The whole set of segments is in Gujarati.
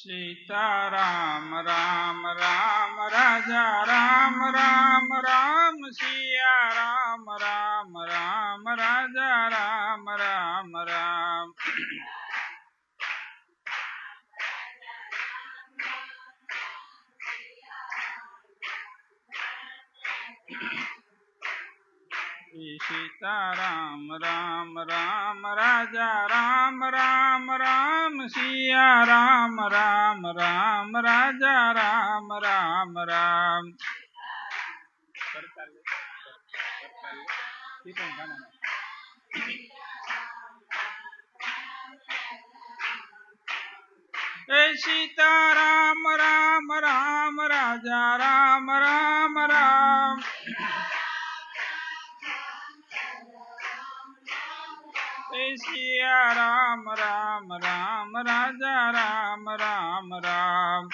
सीताराम राम राम राजा राम राम राम सिया राम राम राम राजा राम राम राम। सीताराम राम राम राजा राम राम राम सिया राम राम राम राजा राम राम राम। सीताराम राम राम राजा राम राम राम। सिया राम राम राम राजा राम राम राम।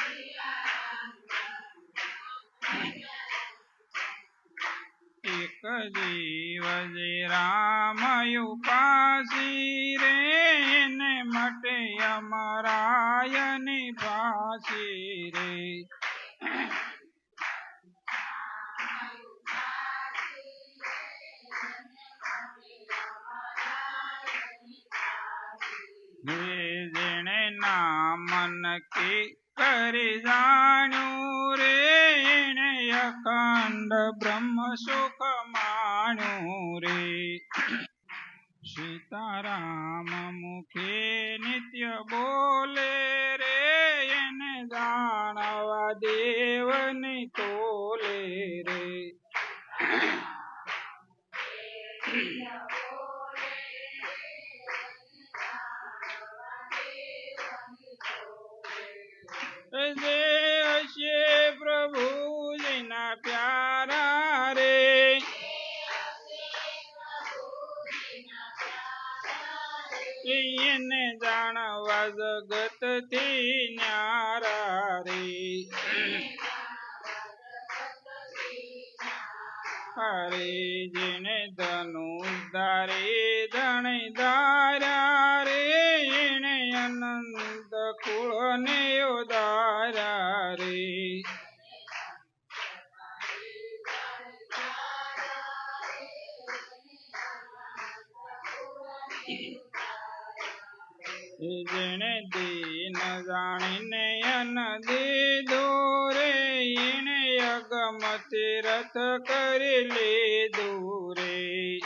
एक जीव जी राम उपासी रे ने मटे अमरायनी फांसी रे। जेने नामन की करी जाण्यू रे ने अखंड ब्रह्म सुख माण्यू रे। सीताराम मुखे नित्य बोले रे ने जाणवा देवनी तोले रे। जे हसे प्रभु जीना प्यारा रे। ने जाणवा जगत थी न्यारा रे। हरे जिने धनुष धारे धण धारा रे ने अनंत कुल ने उदारा रे। जेने दीन जाणीने अन दीधो रे इने अगम तीरथ करी लीधो रे।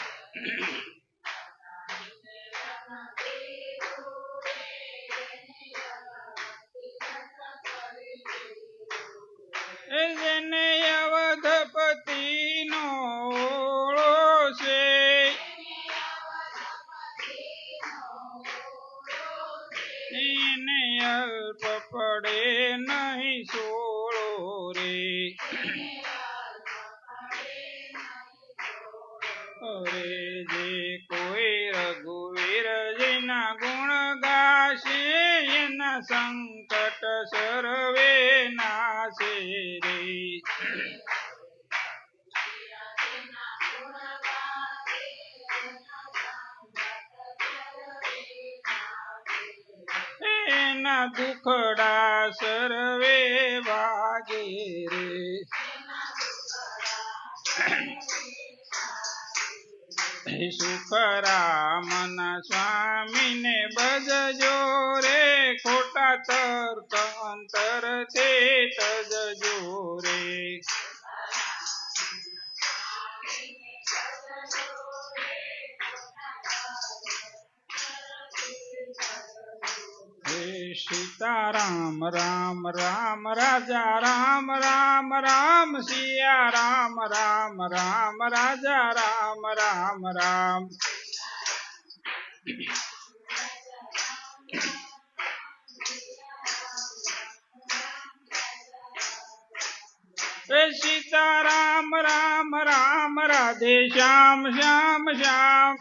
जेने अवधपति नो ओळो से इने अल्प पड़े नहीं सोळो रे। अरे जे कोई रघुवीर जिना गुण गाशे एना संकट सर्वे नाशे रे। एना दुखड़ा सर्वे भागे रे। सुखरामन स्वामी ने भजजो रे खोटा तर्क अंतर थे तजजो रे। सीताराम राम राम राजा राम राम राम सिया राम राम राम राजा राम राम राम। सीताराम राम राम राधे श्याम श्याम श्याम।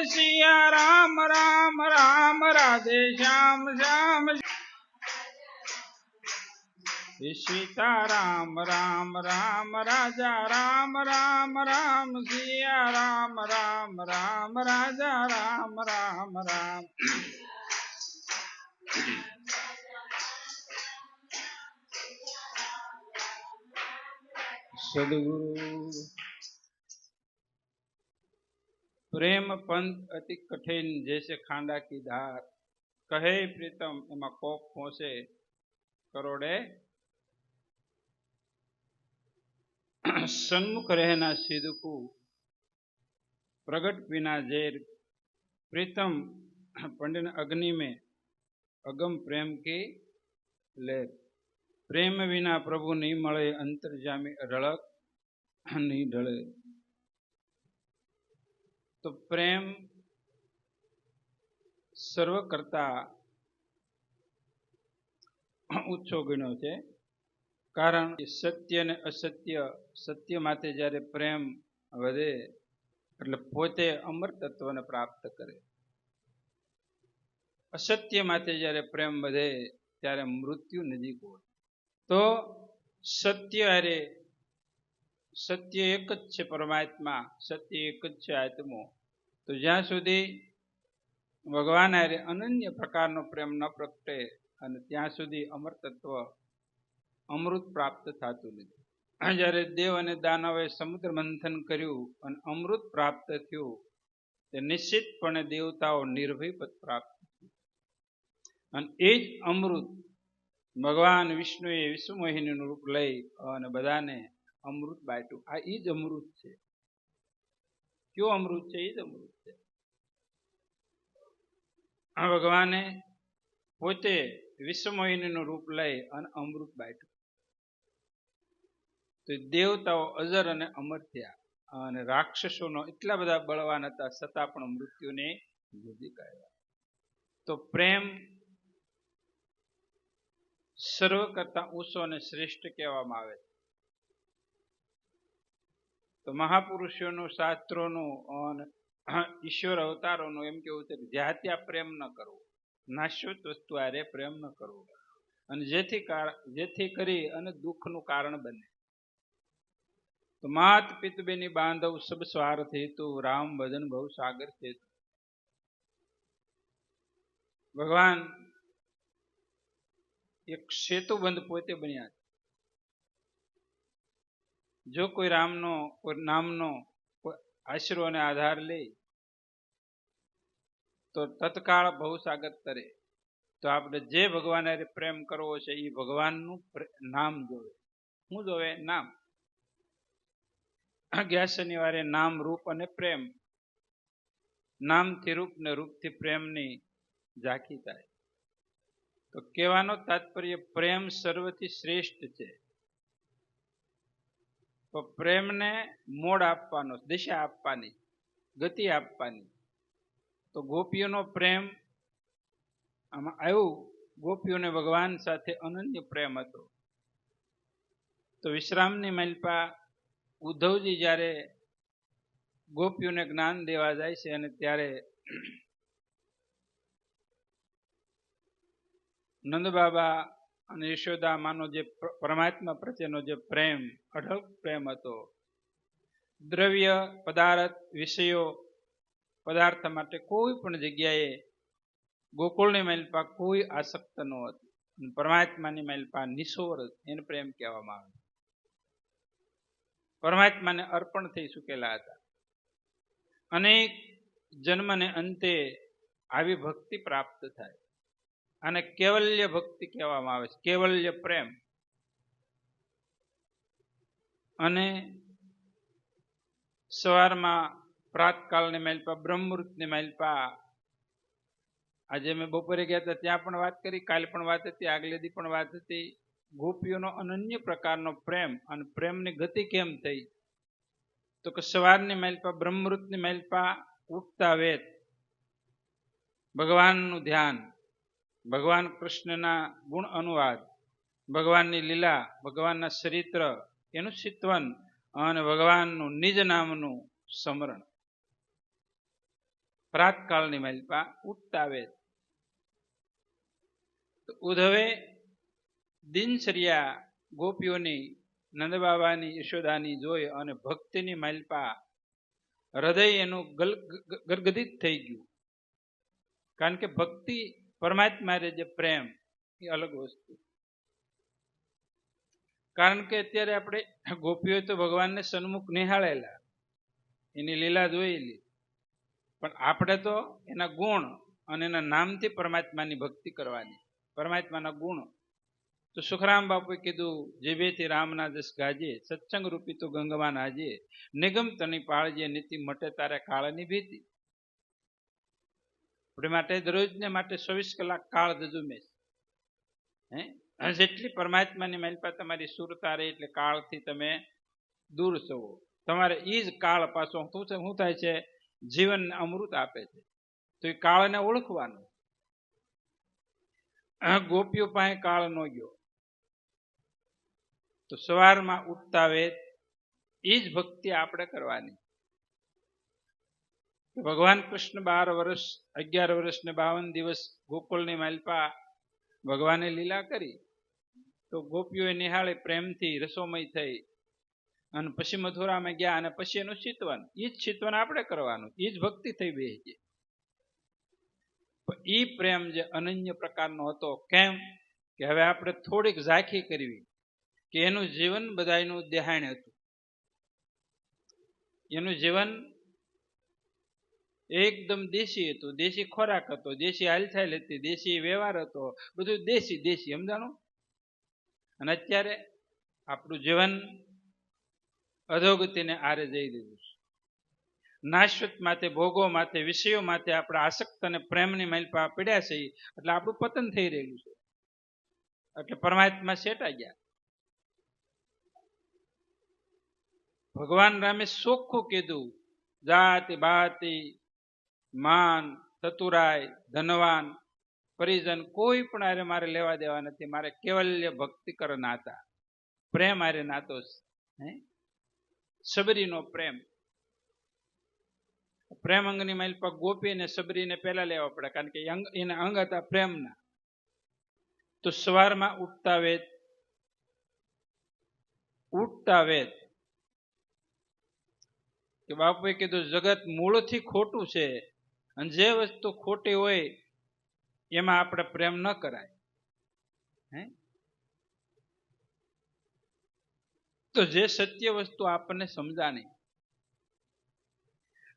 सिया राम राम राम राधे श्याम श्याम। હે સીતારામ રામ રામ રાજા રામ રામ રામ સિયા રામ રામ રામ રાજા રામ રામ રામ. સદગુરુ પ્રેમ પંથ અતિ કઠિન જૈસે ખાંડા કી ધાર, કહે પ્રીતમ એમાં કોપ પહોંચે કરોડે, સન્मुख रहना सिद्धकू प्रगट बिना जेर, प्रीतम पंडित अग्नि में अगम प्रेम की लेर, प्रेम विना प्रभु नहीं મળે अंतर्जामी रड़क नहीं ढळे. તો પ્રેમ સર્વ કરતા ઊંચો ગણ્યો છે, કારણ સત્ય અને અસત્ય, સત્ય માટે જ્યારે પ્રેમ વધે એટલે પોતે અમર તત્વને પ્રાપ્ત કરે, અસત્ય માટે જ્યારે પ્રેમ વધે ત્યારે મૃત્યુ નજીક હોય. તો સત્ય અરે સત્ય એક જ છે પરમાત્મા, સત્ય એક જ છે આત્મો. તો જ્યાં સુધી ભગવાન અરે અનન્ય પ્રકારનો પ્રેમ ન પ્રગટે અને ત્યાં સુધી અમર તત્વ અમૃત પ્રાપ્ત થતું નથી. જ્યારે દેવ અને દાનવે સમુદ્ર મંથન કર્યું અને અમૃત પ્રાપ્ત થયું, તે નિશ્ચિતપણે દેવતાઓ નિર્ભય પદ પ્રાપ્ત થયું. અને એ જ અમૃત ભગવાન વિષ્ણુએ વિશ્વમોહિનીનું રૂપ લઈ અને બધાને અમૃત બાટ્યું. આ એ જ અમૃત છે. કયું અમૃત છે? એ જ અમૃત છે. આ ભગવાને પોતે વિશ્વમોહિનીનું રૂપ લઈ અને અમૃત બાટ્યું. તો દેવતાઓ અજર અને અમર થયા અને રાક્ષસોનો એટલા બધા બળવાન હતા છતાં પણ મૃત્યુને ભૂજી કાઢ્યા. તો પ્રેમ સર્વ કરતા ઊંચો અને શ્રેષ્ઠ કહેવામાં આવે છે. તો મહાપુરુષોનું, શાસ્ત્રોનું અને ઈશ્વર અવતારોનું એમ કેવું છે કે જ્યાં ત્યાં પ્રેમ ન કરવો, નાશ્વત વસ્તુ હારે પ્રેમ ન કરવો, અને જેથી કરી અને દુઃખનું કારણ બને. તો માત પિત બેની બાંધવ સબ સ્વાર્થ હેતુ, રામ ભજન ભવ સાગર સેતુ. ભગવાન એક સેતુબંધ પોતે બન્યા છે. જો કોઈ રામનો, કોઈ નામનો કોઈ આશરો અને આધાર લે તો તત્કાળ ભવસાગર તરે. તો આપણે જે ભગવાન હારે પ્રેમ કરવો છે એ ભગવાનનું નામ જોવે. શું જોવે? નામ. ગયા શનિવારે નામ, રૂપ અને પ્રેમ, નામથી રૂપ ને રૂપથી પ્રેમની ઝાંખી થાય. તો કહેવાનો તાત્પર્ય પ્રેમ સર્વથી શ્રેષ્ઠ છે. તો પ્રેમને મોડ આપવાનો, દિશા આપવાની, ગતિ આપવાની. તો ગોપીઓનો પ્રેમ આમાં આવ્યું. ગોપીઓને ભગવાન સાથે અનન્ય પ્રેમ હતો. તો વિશ્રામની મલપા ઉદ્ધવજી જ્યારે ગોપીઓને જ્ઞાન દેવા જાય છે અને ત્યારે નંદ બાબા અને યશોદા માનો જે પરમાત્મા પ્રત્યેનો જે પ્રેમ, અઢળ પ્રેમ હતો, દ્રવ્ય પદાર્થ વિષયો પદાર્થ માટે કોઈ પણ જગ્યાએ ગોકુળની મલપા કોઈ આસક્ત ન હતું. પરમાત્માની મલપા નિસોર, એને પ્રેમ કહેવામાં આવે. પરમાત્માને અર્પણ થઈ ચૂકેલા હતા. અનેક જન્મને અંતે આવી ભક્તિ પ્રાપ્ત થાય અને કેવલ્ય ભક્તિ કહેવામાં આવે છે, કેવલ્ય પ્રેમ. અને સવારમાં પ્રાતકાળની મલપા, બ્રહ્મમુહૂર્તની મલપા, આજે મેં બપોરે ગયા હતા ત્યાં પણ વાત કરી, કાલે પણ વાત હતી, આગલે દી પણ વાત હતી. ગોપીઓનો અનન્ય પ્રકારનો પ્રેમ અને પ્રેમની ગતિ કેમ થઈ? તો કે સવારની મલપા, બ્રહ્મમુહૂર્તની મલપા ઉઠતા વેત ભગવાનનું ધ્યાન, ભગવાન કૃષ્ણના ગુણ અનુવાદ, ભગવાનની લીલા, ભગવાનના ચરિત્ર એનું ચિંતન અને ભગવાનનું નિજ નામનું સ્મરણ. પ્રાતકાળની મલપા ઉઠતા વેત. ઉદ્ધવે દિનચર્યા ગોપીઓની નંદબાબાની યશોદાની જોઈ અને ભક્તિની માલપા હૃદય એનું ગદગદિત થઈ ગયું. કારણ કે ભક્તિ પરમાત્મા રે જે પ્રેમ એ અલગ વસ્તુ. કારણ કે અત્યારે આપણે ગોપીઓ તો ભગવાનને સન્મુખ નિહાળેલા, એની લીલા જોયેલી, પણ આપણે તો એના ગુણ અને એના નામથી પરમાત્માની ભક્તિ કરવાની, પરમાત્માના ગુણ. તો સુખરામ બાપુએ કીધું, જીભેથી રામના જસ ગાજે, સત્સંગ રૂપી તો ગંગવાન આજે, નિગમ તની પાળજે, નીતિ મટે તારે કાળની ભીતિ. આપણે માટે દરરોજને માટે 24 કલાક કાળ દજુમેશ. જેટલી પરમાત્માની માલપા તમારી સુરતા રહે એટલે કાળથી તમે દૂર છો. તમારે એ જ કાળ પાછો શું થાય છે? જીવન અમૃત આપે છે. તો એ કાળને ઓળખવાનું. ગોપીઓ પાસે કાળ ન ગયો. તો સવારમાં ઉઠતા વેત એ જ ભક્તિ આપણે કરવાની. ભગવાન કૃષ્ણ 12 વર્ષ 11 વર્ષ ને 52 દિવસ ગોકુળની માલપા ભગવાને લીલા કરી. તો ગોપીઓએ નિહાળે પ્રેમથી રસોમય થઈ અને પછી મથુરામાં ગયા અને પછી એનું ચિતવન, એ જ ચિતવન આપણે કરવાનું, એ જ ભક્તિ થઈ બેસી. એ પ્રેમ જે અનન્ય પ્રકારનો હતો. કેમ કે હવે આપણે થોડીક ઝાંખી કરવી કે એનું જીવન બધાયનું દેહાણ હતું. એનું જીવન એકદમ દેશી હતું, દેશી ખોરાક હતો, દેશી હાલચાલ હતી, દેશી વ્યવહાર હતો, બધું દેશી દેશી, સમજાણું? અને અત્યારે આપણું જીવન અધોગતિને આરે જઈ રહ્યું છે. નાશવત માથે, ભોગો માથે, વિષયો માથે આપણે આસક્ત અને પ્રેમની માલપા પડ્યા છે, એટલે આપણું પતન થઈ રહેલું છે. એટલે પરમાત્મા સેટાઈ ગયા. ભગવાન રામે ચોખ્ખું કીધું, જાતિ બાતિ માન ચતુરાય ધનવાન પરિજન કોઈ પણ આરે મારે લેવા દેવા નથી. મારે કેવલ્ય ભક્તિ કર નાતા, પ્રેમ આરે નાતો છે. સબરીનો પ્રેમ, પ્રેમ અંગની માલપા ગોપી અને સબરીને પહેલા લેવા પડે, કારણ કે એના અંગ હતા પ્રેમના. તો સવારમાં ઉઠતા વેત કે બાપુએ કીધું, જગત મૂળથી ખોટું છે અને જે વસ્તુ ખોટી હોય એમાં આપણે પ્રેમ ન કરાય. તો જે સત્ય વસ્તુ આપણને સમજાણી.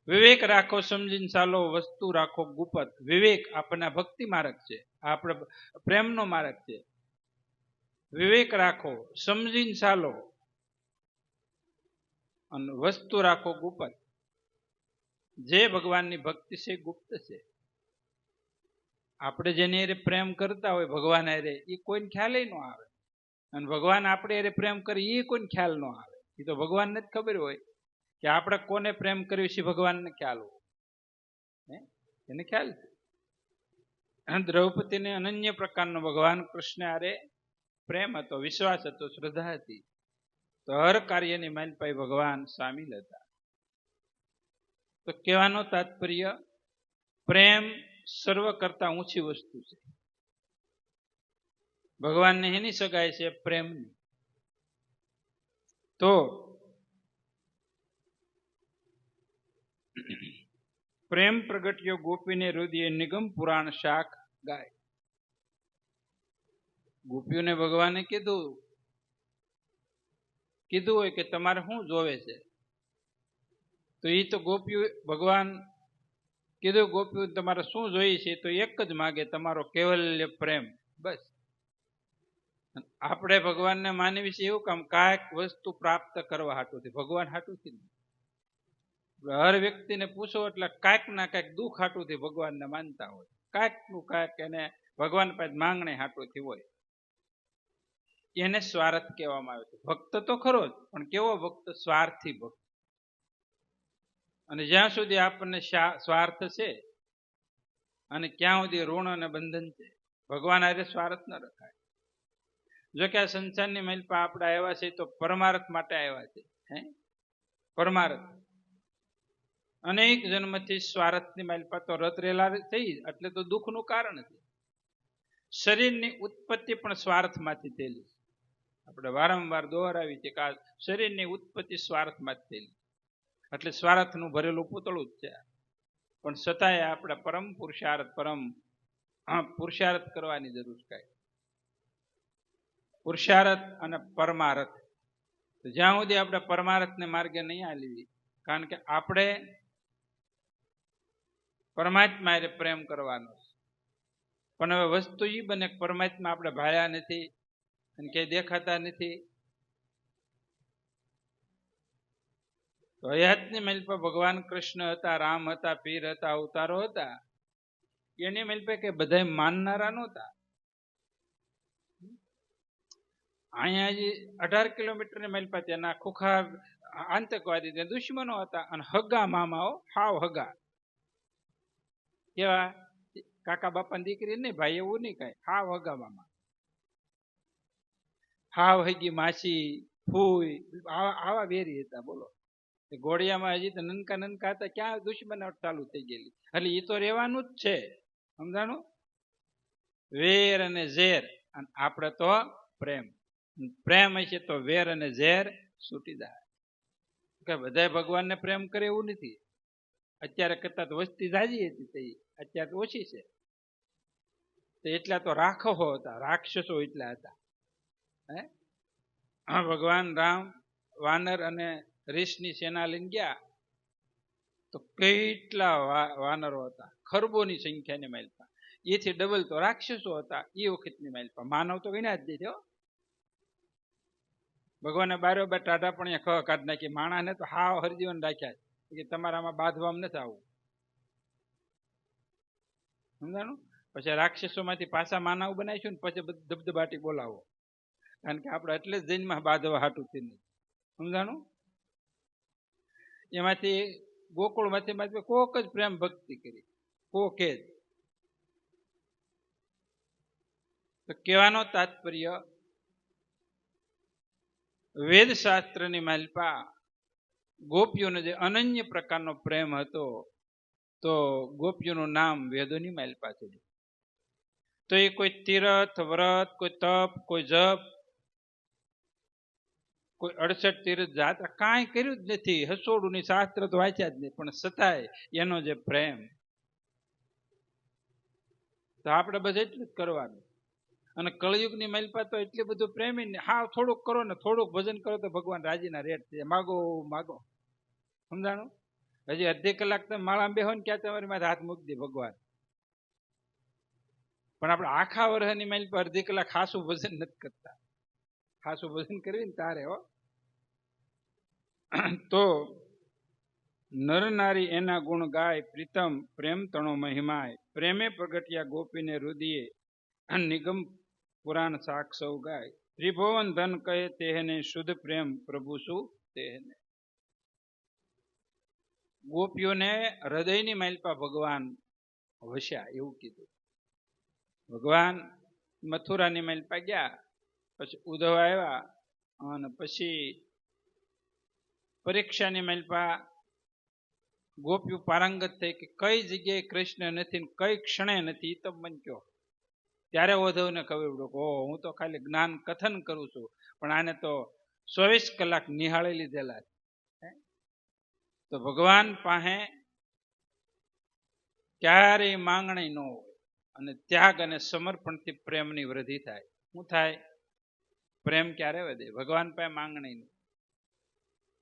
વિવેક રાખો સમજીને ચાલો, વસ્તુ રાખો ગુપત. વિવેક આપણને ભક્તિ માર્ગ છે, આપણે પ્રેમનો માર્ગ છે. વિવેક રાખો, સમજીને ચાલો અને વસ્તુ રાખો ગુપ્ત. જે ભગવાનની ભક્તિ છે ગુપ્ત છે. આપણે જેની હારે પ્રેમ કરતા હોય ભગવાન હારે, એ કોઈને ખ્યાલ ન આવે. અને ભગવાન આપણે હારે પ્રેમ કરે એ કોઈને ખ્યાલ ન આવે. એ તો ભગવાનને જ ખબર હોય કે આપણે કોને પ્રેમ કર્યો છે, ભગવાનને ખ્યાલ હોય. એને ખ્યાલ છે. દ્રૌપદીને અનન્ય પ્રકારનો ભગવાન કૃષ્ણ હારે પ્રેમ હતો, વિશ્વાસ હતો, શ્રદ્ધા હતી. તો હર કાર્યની માલપાઈ ભગવાન સામેલ હતા. તો કહેવાનો તાત્પર્ય, પ્રેમ સર્વ કરતા ઊંચી વસ્તુ છે. ભગવાનને એની સગાઈ છે પ્રેમની. તો પ્રેમ પ્રગટ્યો ગોપીને હૃદય, નિગમ પુરાણ શાખ ગાય. ગોપીઓને ભગવાને કીધું હોય કે તમારે શું જોવે છે? તો એ તો ગોપીઓ ભગવાન કીધું, ગોપીઓ તમારે શું જોઈએ છે? તો એક જ માગે, તમારો કેવલ્ય પ્રેમ. બસ. આપણે ભગવાનને માનવી છે એવું કામ, કાંઈક વસ્તુ પ્રાપ્ત કરવા હાટુથી, ભગવાન હાટુથી નહીં. હર વ્યક્તિને પૂછો એટલે કાંઈક ના કાંઈક દુઃખ હાટુથી ભગવાનને માનતા હોય. કાંઈક નું કાંઈક એને ભગવાન પાસે માંગણી હાટુથી હોય. એને સ્વાર્થ કહેવામાં આવે છે. ભક્ત તો ખરો જ, પણ કેવો ભક્ત? સ્વાર્થી ભક્ત. અને જ્યાં સુધી આપણને સ્વાર્થ છે અને ક્યાં સુધી ઋણ અને બંધન છે, ભગવાન હારે સ્વાર્થ ન રખાય. જો કે આ સંસારની માલપા આપણે આવ્યા છે તો પરમાર્થ માટે આવ્યા છે. પરમાર્થ. અનેક જન્મથી સ્વાર્થની માલપા તો રત રેલા થઈ, એટલે તો દુઃખનું કારણ છે. શરીરની ઉત્પત્તિ પણ સ્વાર્થમાંથી થયેલી છે. આપણે વારંવાર દોહરાવી છે કે આ શરીરની ઉત્પત્તિ સ્વાર્થમાં જ થયેલી, એટલે સ્વાર્થનું ભરેલું પૂતળું જ છે. પણ છતાંય આપણે પરમ પુરુષાર્થ કરવાની જરૂર છે. પુરુષાર્થ અને પરમાર્થ, જ્યાં સુધી આપણે પરમાર્થને માર્ગે નહીં હાલવી, કારણ કે આપણે પરમાત્મા એ પ્રેમ કરવાનો છે. પણ હવે વસ્તુ એ બને પરમાત્મા આપણે ભાળ્યા નથી અને ક્યાંય દેખાતા નથી. તો હયાતની મહેલ પર ભગવાન કૃષ્ણ હતા, રામ હતા, પીર હતા, અવતારો હતા. એની મહેલ પર કે બધા માનનારા નહોતા. અહીંયા હજી 18 કિલોમીટરની મહેલ પર તેના ખુખાર આતંકવાદી દુશ્મનો હતા અને હગા મામાઓ, હાવ હગા. કેવા? કાકા બાપાની દીકરી નહીં ભાઈ, એવું નહીં કઈ, હાવ હગા મામા, હાવ હગી માસી, ફૂઈ, આવા વેરી હતા. બોલો, ઘોડિયામાં હજી તો નનકા નનકા હતા, ક્યાં દુશ્મનાવટ ચાલુ થઈ ગયેલી. એટલે એ તો રહેવાનું જ છે, સમજાણું? વેર અને ઝેર, અને આપણે તો પ્રેમ. પ્રેમ હશે તો વેર અને ઝેર છૂટી જાય. કે બધા ભગવાનને પ્રેમ કરે એવું નથી. અત્યારે કરતા તો વસ્તી જાજી હતી, અત્યારે તો ઓછી છે. તો એટલા તો રાક્ષસો હતા, રાક્ષસો એટલા હતા. હે, ભગવાન રામ વાનર અને રીછની સેના લઈને ગયા તો કેટલા વાનરો હતા, ખરબોની સંખ્યાની માલપા. એથી ડબલ તો રાક્ષસો હતા એ વખતની માલપા. માનવ તો ગણ્યા જ નહીં. ભગવાને બારોબાર ટાઢા પણ ખવા કાઢ નાખી. માણાને તો હાવ હરજીવન રાખ્યા કે તમારામાં બાંધવામાં નથી આવું, સમજાણું? પછી રાક્ષસોમાંથી પાછા માનવ બનાવીશું ને પછી ધબધબાટી બોલાવો, કારણ કે આપણે એટલે જ જૈનમાં બાંધવા હાટું થઈને, સમજાણું? એમાંથી ગોકુળમાંથી કોક જ પ્રેમ ભક્તિ કરી, કોકે જ. તો કહેવાનો તાત્પર્ય, વેદશાસ્ત્રની માલપા ગોપીઓનો જે અનન્ય પ્રકારનો પ્રેમ હતો, તો ગોપીઓનું નામ વેદોની માલપા ચડ્યું. તો એ કોઈ તીર્થ, વ્રત, કોઈ તપ, કોઈ જપ, કોઈ 68 તીર્થ જાત્રા કાંઈ કર્યું જ નથી. હસોડું ની શાસ્ત્ર તો વાંચ્યા જ નહીં, પણ છતાંય એનો જે પ્રેમ, તો આપણે બધે એટલું જ કરવાનું. અને કળયુગની માલપા તો એટલું બધું પ્રેમી ને, હા થોડુંક કરો ને, થોડુંક ભજન કરો તો ભગવાન રાજીના રેટ છે. માગો માગો, સમજાણું? હજી અડધી કલાક તમે માળા બેહો ને ક્યાં તમારી માથે હાથ મૂકી દે ભગવાન. પણ આપણે આખા વર્ષની માઇલ પર અડધી કલાક ખાસું ભજન નથી કરતા. ખાસું ભજન કરવી ને તારે હો. તો નર નારી એના ગુણ ગાય, પ્રીતમ પ્રેમ તણો મહિમાય. પ્રેમે પ્રગટ્યા ગોપીને રુદિયે, નિગમ પુરાણ સાક્ષ સૌ ગાય. ત્રિભુવન ધન કહે તેહને, શુદ્ધ પ્રેમ પ્રભુ શું તેહને. ગોપીઓને હૃદયની માલપા ભગવાન વસ્યા એવું કીધું. ભગવાન મથુરાની માલપા ગયા, પછી ઉદ્ધવ આવ્યા, અને પછી પરીક્ષાની માલપા ગોપીઓ પારંગત થઈ કે કઈ જગ્યાએ કૃષ્ણ નથી, કઈ ક્ષણે નથી, તો મને કહો. ત્યારે ઉદ્ધવને ખબર પડ્યું કે હું તો ખાલી જ્ઞાન કથન કરું છું, પણ આને તો 24 કલાક નિહાળી લીધેલા. તો ભગવાન પાસે ક્યારેય માંગણી ન હોય, અને ત્યાગ અને સમર્પણથી પ્રેમની વૃદ્ધિ થાય. શું થાય? પ્રેમ ક્યારે વધે? ભગવાન પાસે માંગણી નહીં.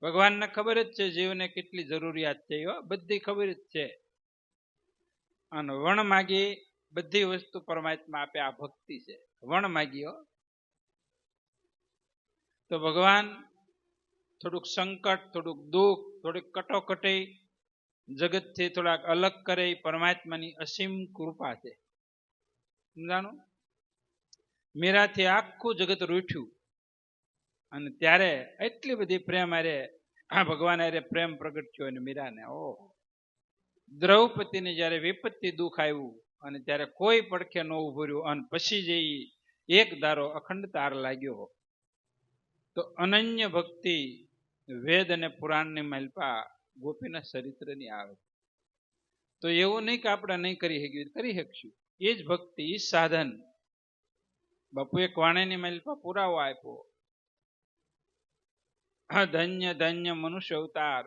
ભગવાનને ખબર જ છે જીવને કેટલી જરૂરિયાત છે, બધી ખબર જ છે. અને વણ માગી બધી વસ્તુ પરમાત્મા આપે, આ ભક્તિ છે. વણ માગીઓ તો ભગવાન થોડુંક સંકટ, થોડુંક દુઃખ, થોડીક કટોકટી, જગતથી થોડાક અલગ કરે, પરમાત્માની અસીમ કૃપા છે. સમજાણું? મીરાથી આખું જગત રૂઠ્યું, અને ત્યારે એટલી બધી પ્રેમ અરે ભગવાન અરે પ્રેમ પ્રગટ થયો. અને મીરાને ઓહ, દ્રૌપદીને જયારે વિપત્તિ દુઃખ આવ્યું અને ત્યારે કોઈ પડખે ન ઉભું રહ્યું, અને પછી જે એક ધારો અખંડ તાર લાગ્યો, તો અનન્ય ભક્તિ વેદ અને પુરાણની માલપા ગોપીના ચરિત્રની આવે. તો એવું નહીં કે આપણે નહીં કરી શકીએ, કરી શકશું. એ જ ભક્તિ, એ જ સાધન. બાપુ એક વાણીની માલપા પુરાવો આપ્યો ધન્ય ધન્ય મનુષ્ય અવતાર,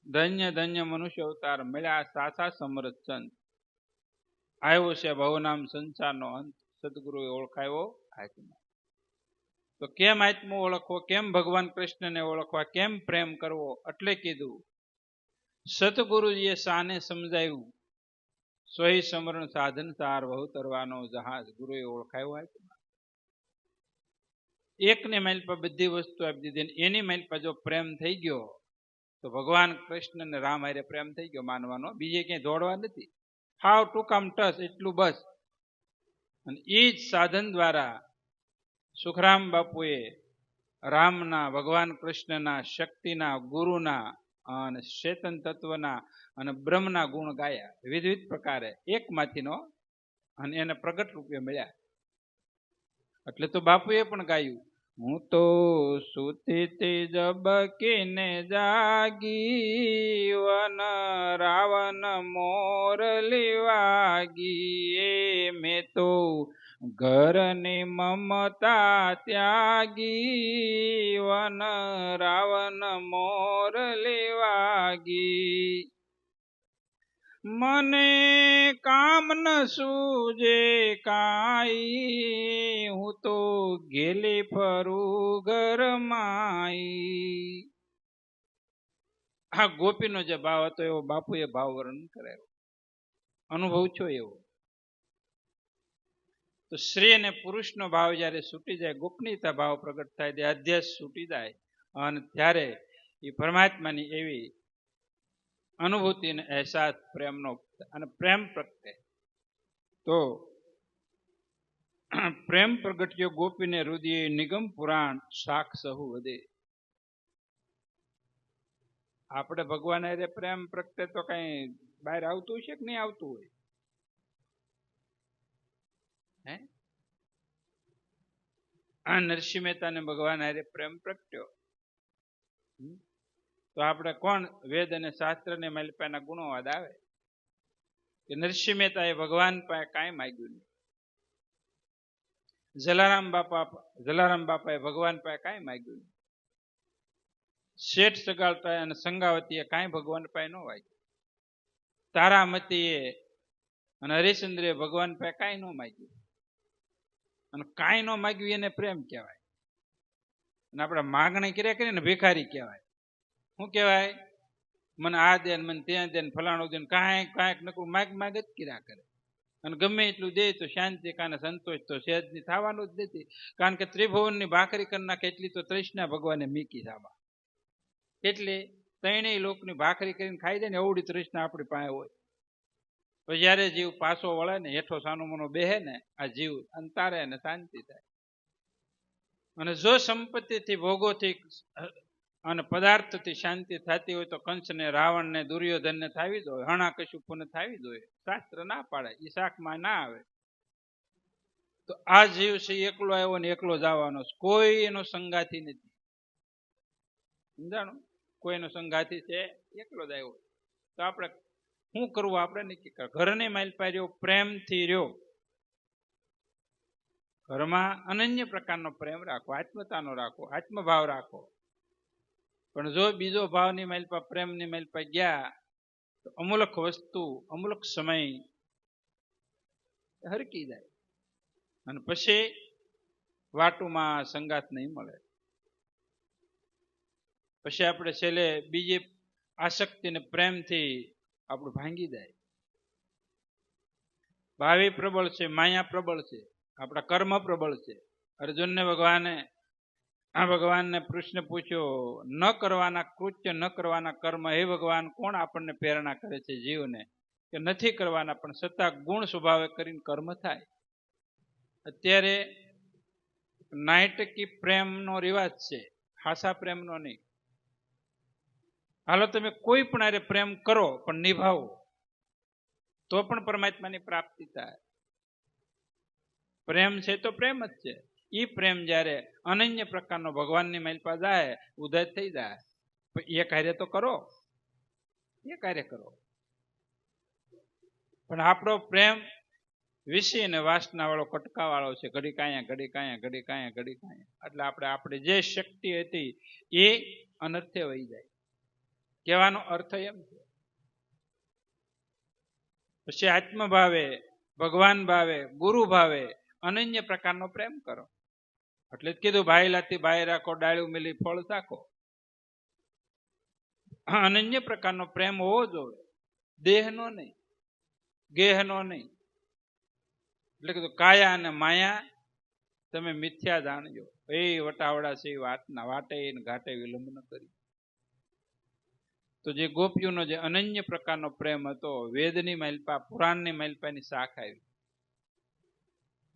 ધન્ય ધન્ય મનુષ્ય અવતાર મળ્યા સાચા સમર્થ સંત. આવ્યો છે ભવનામ સંસારનો અંત, સદગુરુએ ઓળખાયો આત્મા. તો કેમ આત્મો ઓળખવો, કેમ ભગવાન કૃષ્ણને ઓળખવા, કેમ પ્રેમ કરવો, એટલે કીધું સતગુરુજીએ શાને સમજાયું, સોઈ સમરણ સાધન સાર બહુ તરવાનો જહાજ. ગુરુએ ઓળખાયો આત્મા. એકની માઇલ પર બધી વસ્તુ આપી દીધી, એની માઇલ પર જો પ્રેમ થઈ ગયો તો ભગવાન કૃષ્ણ ને રામ હારે પ્રેમ થઈ ગયો માનવાનો, બીજે ક્યાંય દોડવા નથી. હાવ ટૂંકામ ટસ એટલું બસ. અને એ જ સાધન દ્વારા સુખરામ બાપુએ રામના, ભગવાન કૃષ્ણના, શક્તિના, ગુરુના અને ચેતન તત્વના અને બ્રહ્મના ગુણ ગાયા વિવિધ પ્રકારે એકમાંથીનો, અને એને પ્રગટ રૂપે મળ્યા. એટલે તો બાપુએ પણ ગાયું, હું તો સુતી જબકીને જાગી, વન રાવણ મોરલી વાગી. એ મેં તો ઘરની મમતા ત્યાગી, વન રાવણ મોરલી વાગી. મને કામ ન સૂજે કાઈ, હું તો ગેલી ફરું ઘરમાઈ. આ ગોપીનો જે ભાવ હતો એવો બાપુએ ભાવ વર્ણન કરાયો, અનુભવ છો એવો. તો સ્ત્રી અને પુરુષનો ભાવ જ્યારે છૂટી જાય, ગોપનીયતા ભાવ પ્રગટ થાય, તે અધ્યાસ છૂટી જાય, અને ત્યારે એ પરમાત્માની એવી અનુભૂતિ અને અહેસાસ પ્રેમનો, અને પ્રેમ પ્રગટે તો પ્રેમ પ્રગટ્યો ગોપીને હૃદય, નિગમ પુરાણ શાખ સહુ વધે. આપણે ભગવાન હારે પ્રેમ પ્રગટે તો કઈ બહાર આવતું હશે કે નહીં આવતું હોય? હે, આ નરસિંહ મહેતાને ભગવાન હારે પ્રેમ પ્રગટ્યો તો આપણે કોણ વેદ અને શાસ્ત્ર ને માલિપાના ગુણોવાદ આવે કે નરસિંહ મહેતા એ ભગવાન પાસે કાંઈ માગ્યું નહીં. જલારામ બાપાએ ભગવાન પાસે કાંઈ માગ્યું નહીં. શેઠ સગાળતા અને સંગાવતીએ કાંઈ ભગવાન પાસે ન માગ્યું. તારામતીએ અને હરિશ્ચંદ્રે ભગવાન પાસે કાંઈ ન માગ્યું. અને કાંઈ ન માગ્યું એને પ્રેમ કહેવાય. અને આપણે માગણી કર્યા કરીએ ને ભિખારી કહેવાય. શું કહેવાય? મને આ દે, મને ત્યાં દે, ફલાણું દે, કાંઈક કાંઈક નકરું માગ માગ જ કર્યા કરે. અને ગમે એટલું દે તો શાંતિ કાને સંતોષ તો સહેજની થવાનું જ નથી. કારણ કે ત્રિભુવનની ભાખરી કરી નાખે એટલી તો તૃષ્ણા ભગવાને મીકી સામા. કેટલી? ત્રણેય લોકની ભાખરી કરીને ખાઈ જાય ને એવડી તૃષ્ણા આપણી પાસે હોય. તો જયારે જીવ પાછો વળે ને, હેઠો સાનુમનો બેહે ને, આ જીવ અંતારે અને શાંતિ થાય. અને જો સંપત્તિથી, ભોગોથી અને પદાર્થથી શાંતિ થતી હોય તો કંસને, રાવણને, દુર્યોધનને થાવી જોઈએ, હણાકશુપુને થાવી જોઈએ. શાસ્ત્ર ના પાડે, એ શાકમાં ના આવે. તો આ જીવ છે એકલો આવ્યો ને એકલો જવાનો, કોઈ એનો સંગાથી નથી. સમજાણું? કોઈનો સંગાથી છે, એકલો જ આવ્યો. તો આપણે શું કરવું આપણે નક્કી કર. ઘરની માઇલ પાર રહ્યો, પ્રેમથી રહ્યો. ઘરમાં અનન્ય પ્રકારનો પ્રેમ રાખો, આત્મતાનો રાખો, આત્મભાવ રાખો. પણ જો બીજો ભાવની માઇલ પર, પ્રેમની માઇલ પર ગયા તો અમુલક વસ્તુ, અમુલક સમય હરકી જાય. અને પછી વાટુમાં સંગાત નહીં મળે. પછી આપણે છેલ્લે બીજી આસક્તિને પ્રેમથી આપણું ભાંગી જાય. ભાવિ પ્રબળ છે, માયા પ્રબળ છે, આપણા કર્મ પ્રબળ છે. અર્જુનને ભગવાનને પ્રશ્ન પૂછ્યો, ન કરવાના કૃત્ય, ન કરવાના કર્મ, હે ભગવાન કોણ આપણને પ્રેરણા કરે છે જીવને કે નથી કરવાના પણ છતાં ગુણ સ્વભાવે કરીને કર્મ થાય? અત્યારે નાટકી પ્રેમનો રિવાજ છે, હાસા પ્રેમનો નહીં. હાલો તમે કોઈ પણ આરે પ્રેમ કરો પણ નિભાવો તો પણ પરમાત્માની પ્રાપ્તિ થાય. પ્રેમ છે તો પ્રેમ જ છે. એ પ્રેમ જ્યારે અનન્ય પ્રકારનો ભગવાનની મહિલપા જાય, ઉદય થઈ જાય. એ કાર્ય તો કરો, એ કાર્ય કરો. પણ આપણો પ્રેમ વિષય અને વાસના વાળો કટકા વાળો છે. ઘડી કાયા ઘડી કાયા ઘડી કાયા ઘડી કાયા. એટલે આપણે જે શક્તિ હતી એ અનર્થે વહી જાય. કહેવાનો અર્થ એમ છે. પછી આત્મભાવે, ભગવાન ભાવે, ગુરુ ભાવે અનન્ય પ્રકારનો પ્રેમ કરો. એટલે જ કીધું ભાઈલાથી ભાઈ રાખો, ડાળ્યું મિલી ફળ ચાખો. અનન્ય પ્રકારનો પ્રેમ હોવો જોઈએ, દેહનો નહીં, ગેહનો નહીં. એટલે કીધું કાયા અને માયા તમે મિથ્યા જાણજો. એ વટાવડા છે વાટના વાટે ઘાટે વિલંબ ન કરી. તો જે ગોપીઓનો જે અનન્ય પ્રકારનો પ્રેમ હતો, વેદની માલપા, પુરાણની માલપાની શાખ આવી.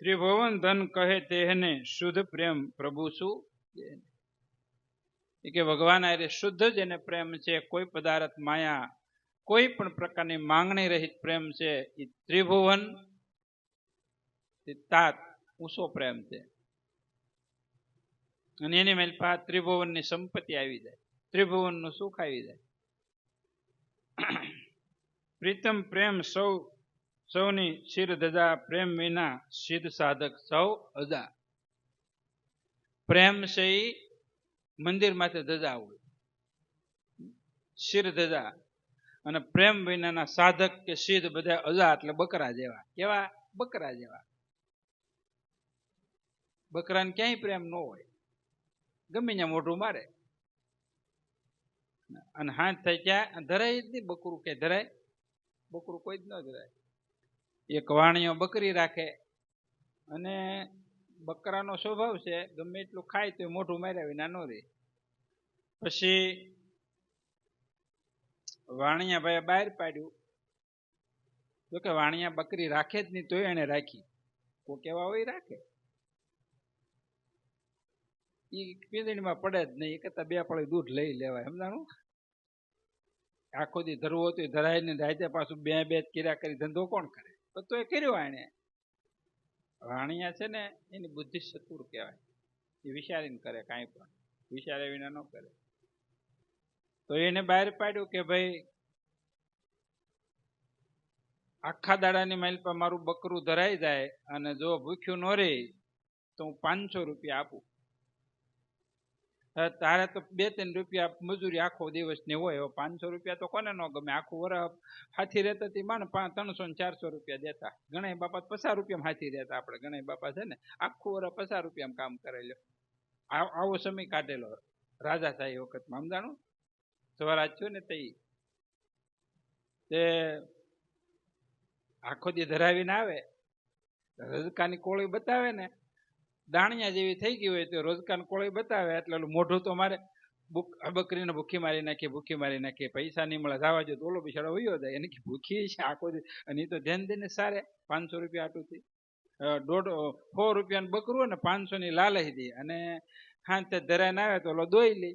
ત્રિભુવન ધન કહે તેને શુદ્ધ પ્રેમ પ્રભુ શું કે ભગવાન આરે શુદ્ધ જેને પ્રેમ છે. કોઈ પદાર્થ માયા, કોઈ પણ પ્રકારની માંગણી રહિત પ્રેમ છે. એ ત્રિભુવન તાત ઊંચો પ્રેમ છે. અને એની માલપા ત્રિભુવનની સંપત્તિ આવી જાય, ત્રિભુવનનું સુખ આવી જાય. પ્રીતમ પ્રેમ સૌની શિર ધજા, પ્રેમ વિના સિદ્ધ સાધક સૌ અજા. પ્રેમ છે એ મંદિર માથે ધજા હોય, શિર ધજા. અને પ્રેમ વિનાના સાધક કે સિદ્ધ બધા અજા, એટલે બકરા જેવા. કેવા? બકરા જેવા. બકરાને ક્યાંય પ્રેમ ન હોય, ગમે ત્યાં મોઢું મારે. અને હાથ થાય ત્યાં ધરાય જ નહીં. બકરું કે ધરાય? બકરું કોઈ જ ન ધરાય. એક વાણિયો બકરી રાખે, અને બકરાનો સ્વભાવ છે ગમે એટલું ખાય તો મોઢું માર્યા વિના ન રહે. પછી વાણિયા ભાઈ બહાર પાડ્યું. તો કે વાણિયા બકરી રાખે જ નહીં, તોય એને રાખી. કોઈ કેવા હોય રાખે, એ પીંદડીમાં પડે જ નહીં. એ કરતા 2 પળી દૂધ લઈ લેવાય. સમજાણું? આખો દી ધરવો તો ધરાય ને, રાતે પાછું 2 કિરા કરી ધંધો કોણ કરે? તો એ કર્યો એને. વાણિયા છે ને એની બુદ્ધિ ચતુર કહેવાય. એ વિચારીને કરે, કાંઈ પણ વિચાર્યા વિના ન કરે. તો એને બહાર પાડ્યું કે ભાઈ આખા દાડાની માલપા મારું બકરું ધરાઈ જાય, અને જો ભૂખ્યું ન રહે તો હું 500 રૂપિયા આપું. તારે તો 2-3 રૂપિયા મજૂરી આખો દિવસની હોય. 500 રૂપિયા તો કોને ન ગમે? આખું વરસ હાથી રહેતા હતી માને 300 ને 400 રૂપિયા દેતા. ગણાય બાપા 50 રૂપિયામાં હાથી રહેતા. આપણે ગણાય બાપા છે ને આખું વરસ 50 રૂપિયામાં કામ કરેલો. આવો સમય કાઢેલો રાજા સાહેબ વખતમાં. સમજાણું? સ્વરાજ થયું ને તે આખો દી ધરાવીને આવે, રજકાની કોળી બતાવે ને, દાણિયા જેવી થઈ ગઈ હોય તો રોજકાન કોળી બતાવે એટલે મોઢું તો મારે બકરીને ભૂખી મારી નાખીએ, ભૂખી મારી નાખીએ. પૈસા નહીં મળે, જવા જો તો ઓલો બિચારો વયો જાય. એને ભૂખી છે આખો દી. અને એ તો ધ્યાન દઈને સારે 500 રૂપિયા આટુંથી 100 રૂપિયાનું બકરું ને 500 ની લાલચ દે. અને હા તે ધરાઈને આવે તો ઓલો દોઈ લે.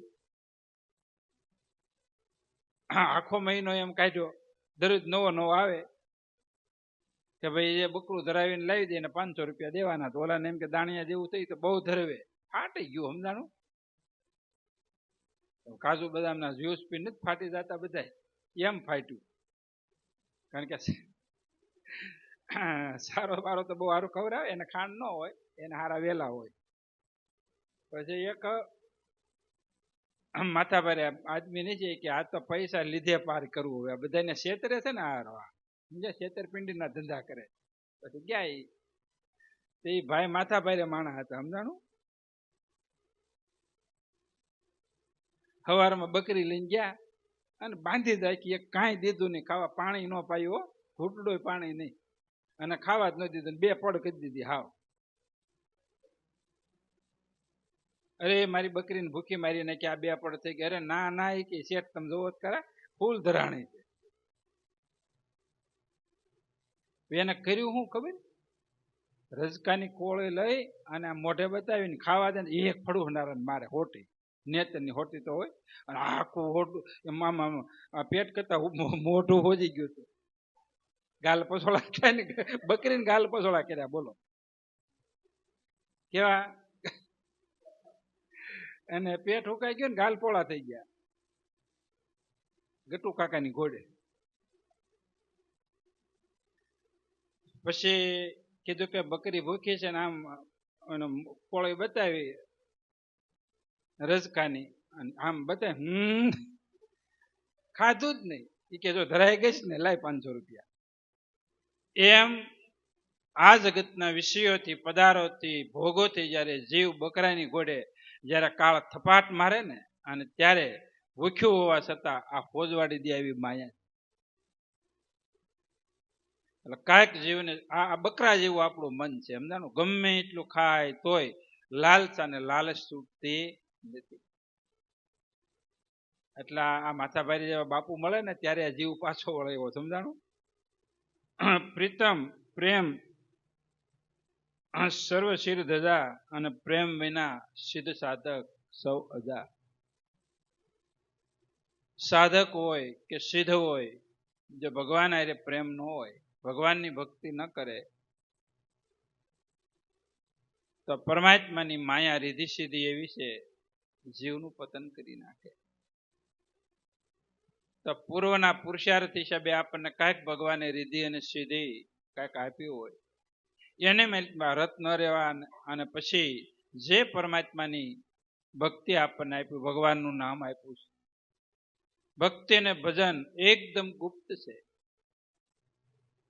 આખો મહિનો એમ કાઢ્યો, દરરોજ નવો આવે કે ભાઈ એ બકરું ધરાવીને લાવી દે ને 500 રૂપિયા દેવાના. તો ઓલાને એમ કે દાણિયા જેવું થઈ તો બહુ ધરવે, ફાટી ગયું. સમજાણું? કાજુ બદામના જ્યુસ પી નથી ફાટી જતા બધા, એમ ફાટ્યું. કારણ કે સારો સારો તો બહુ સારું ખવડાવે, એને ખાંડ ન હોય, એને સારા વેલા હોય. પછી એક માથા ભારે આદમી નહીં છે કે આ તો પૈસા લીધે પાર કરવું હોય. બધાને છેતરે છે ને, સમજ્યા? છેતરપિંડીના ધંધા કરે. પછી ગયા એ ભાઈ માથા ભારે માણા હતા. સમજાણું? સવારમાં બકરી લઈને ગયા અને બાંધી રાખી. એક કાંઈ દીધું નહીં, ખાવા પાણી ન પાયું, ઘૂંટડોય પાણી નહીં, અને ખાવા જ ન દીધું. 2 પડ કરી દીધી હાવ. અરે મારી બકરીને ભૂખી મારી નાખી, આ 2 પડ થઈ ગયા. અરે ના ના, એ કે શેઠ તમે જોવો જ ખરા, ફૂલ ધરાણી છે. એને કર્યું શું ખબર? રજકાની કોળી લઈ અને મોઢે બતાવીને ખાવા દે ને, એક ફળું મારે હોટી, નેતરની હોટી તો હોય, અને આખું હોટું એમાં પેટ કરતા મોઢું હોજી ગયું હતું. ગાલ પસોળા થાય ને, બકરીને ગાલ પસોળા કર્યા. બોલો કેવા? અને પેટ હુકાઈ ગયું ને ગાલ પોળા થઈ ગયા. ગટુ કાકાની ઘોડે. પછી કીધું કે બકરી ભૂખી છે ને આમ કોળી બતાવી રજકાની અને આમ બતાવી ખાધું જ નહીં. એ કે જો ધરાઈ ગઈ ને લાય 500 રૂપિયા. એમ આ જગતના વિષયોથી, પદાર્થોથી, ભોગોથી જયારે જીવ બકરાની ઘોડે જયારે કાળ થપાટ મારે ને, અને ત્યારે ભૂખ્યું હોવા છતાં આ ફોજવાડી દે આવી માયા. એટલે કાંઈક જીવને આ બકરા જેવું આપણું મન છે, સમજાણું? ગમે એટલું ખાય તોય લાલસા ને લાલચ છૂટતી નથી. એટલે આ માથાભાઈ જેવા બાપુ મળે ને ત્યારે આ જીવ પાછો વળે એવો, સમજાણું? પ્રીતમ પ્રેમ સર્વ શિર ધજા, અને પ્રેમ વિના સિદ્ધ સાધક સૌ અજા. સાધક હોય કે સિદ્ધ હોય, જો ભગવાન હારે પ્રેમ ન હોય, ભગવાનની ભક્તિ ન કરે, તો પરમાત્માની માયા રીધી સીધી એવી છે, જીવનું પતન કરી નાખે. તો પૂર્વના પુરુષાર્થ હિસાબે આપણને કાંઈક ભગવાને રીધી અને સીધી કાંઈક આપ્યું હોય, એને રત ન રહેવા, અને પછી જે પરમાત્માની ભક્તિ આપણને આપ્યું, ભગવાનનું નામ આપ્યું છે, ભક્તિ અને ભજન એકદમ ગુપ્ત છે,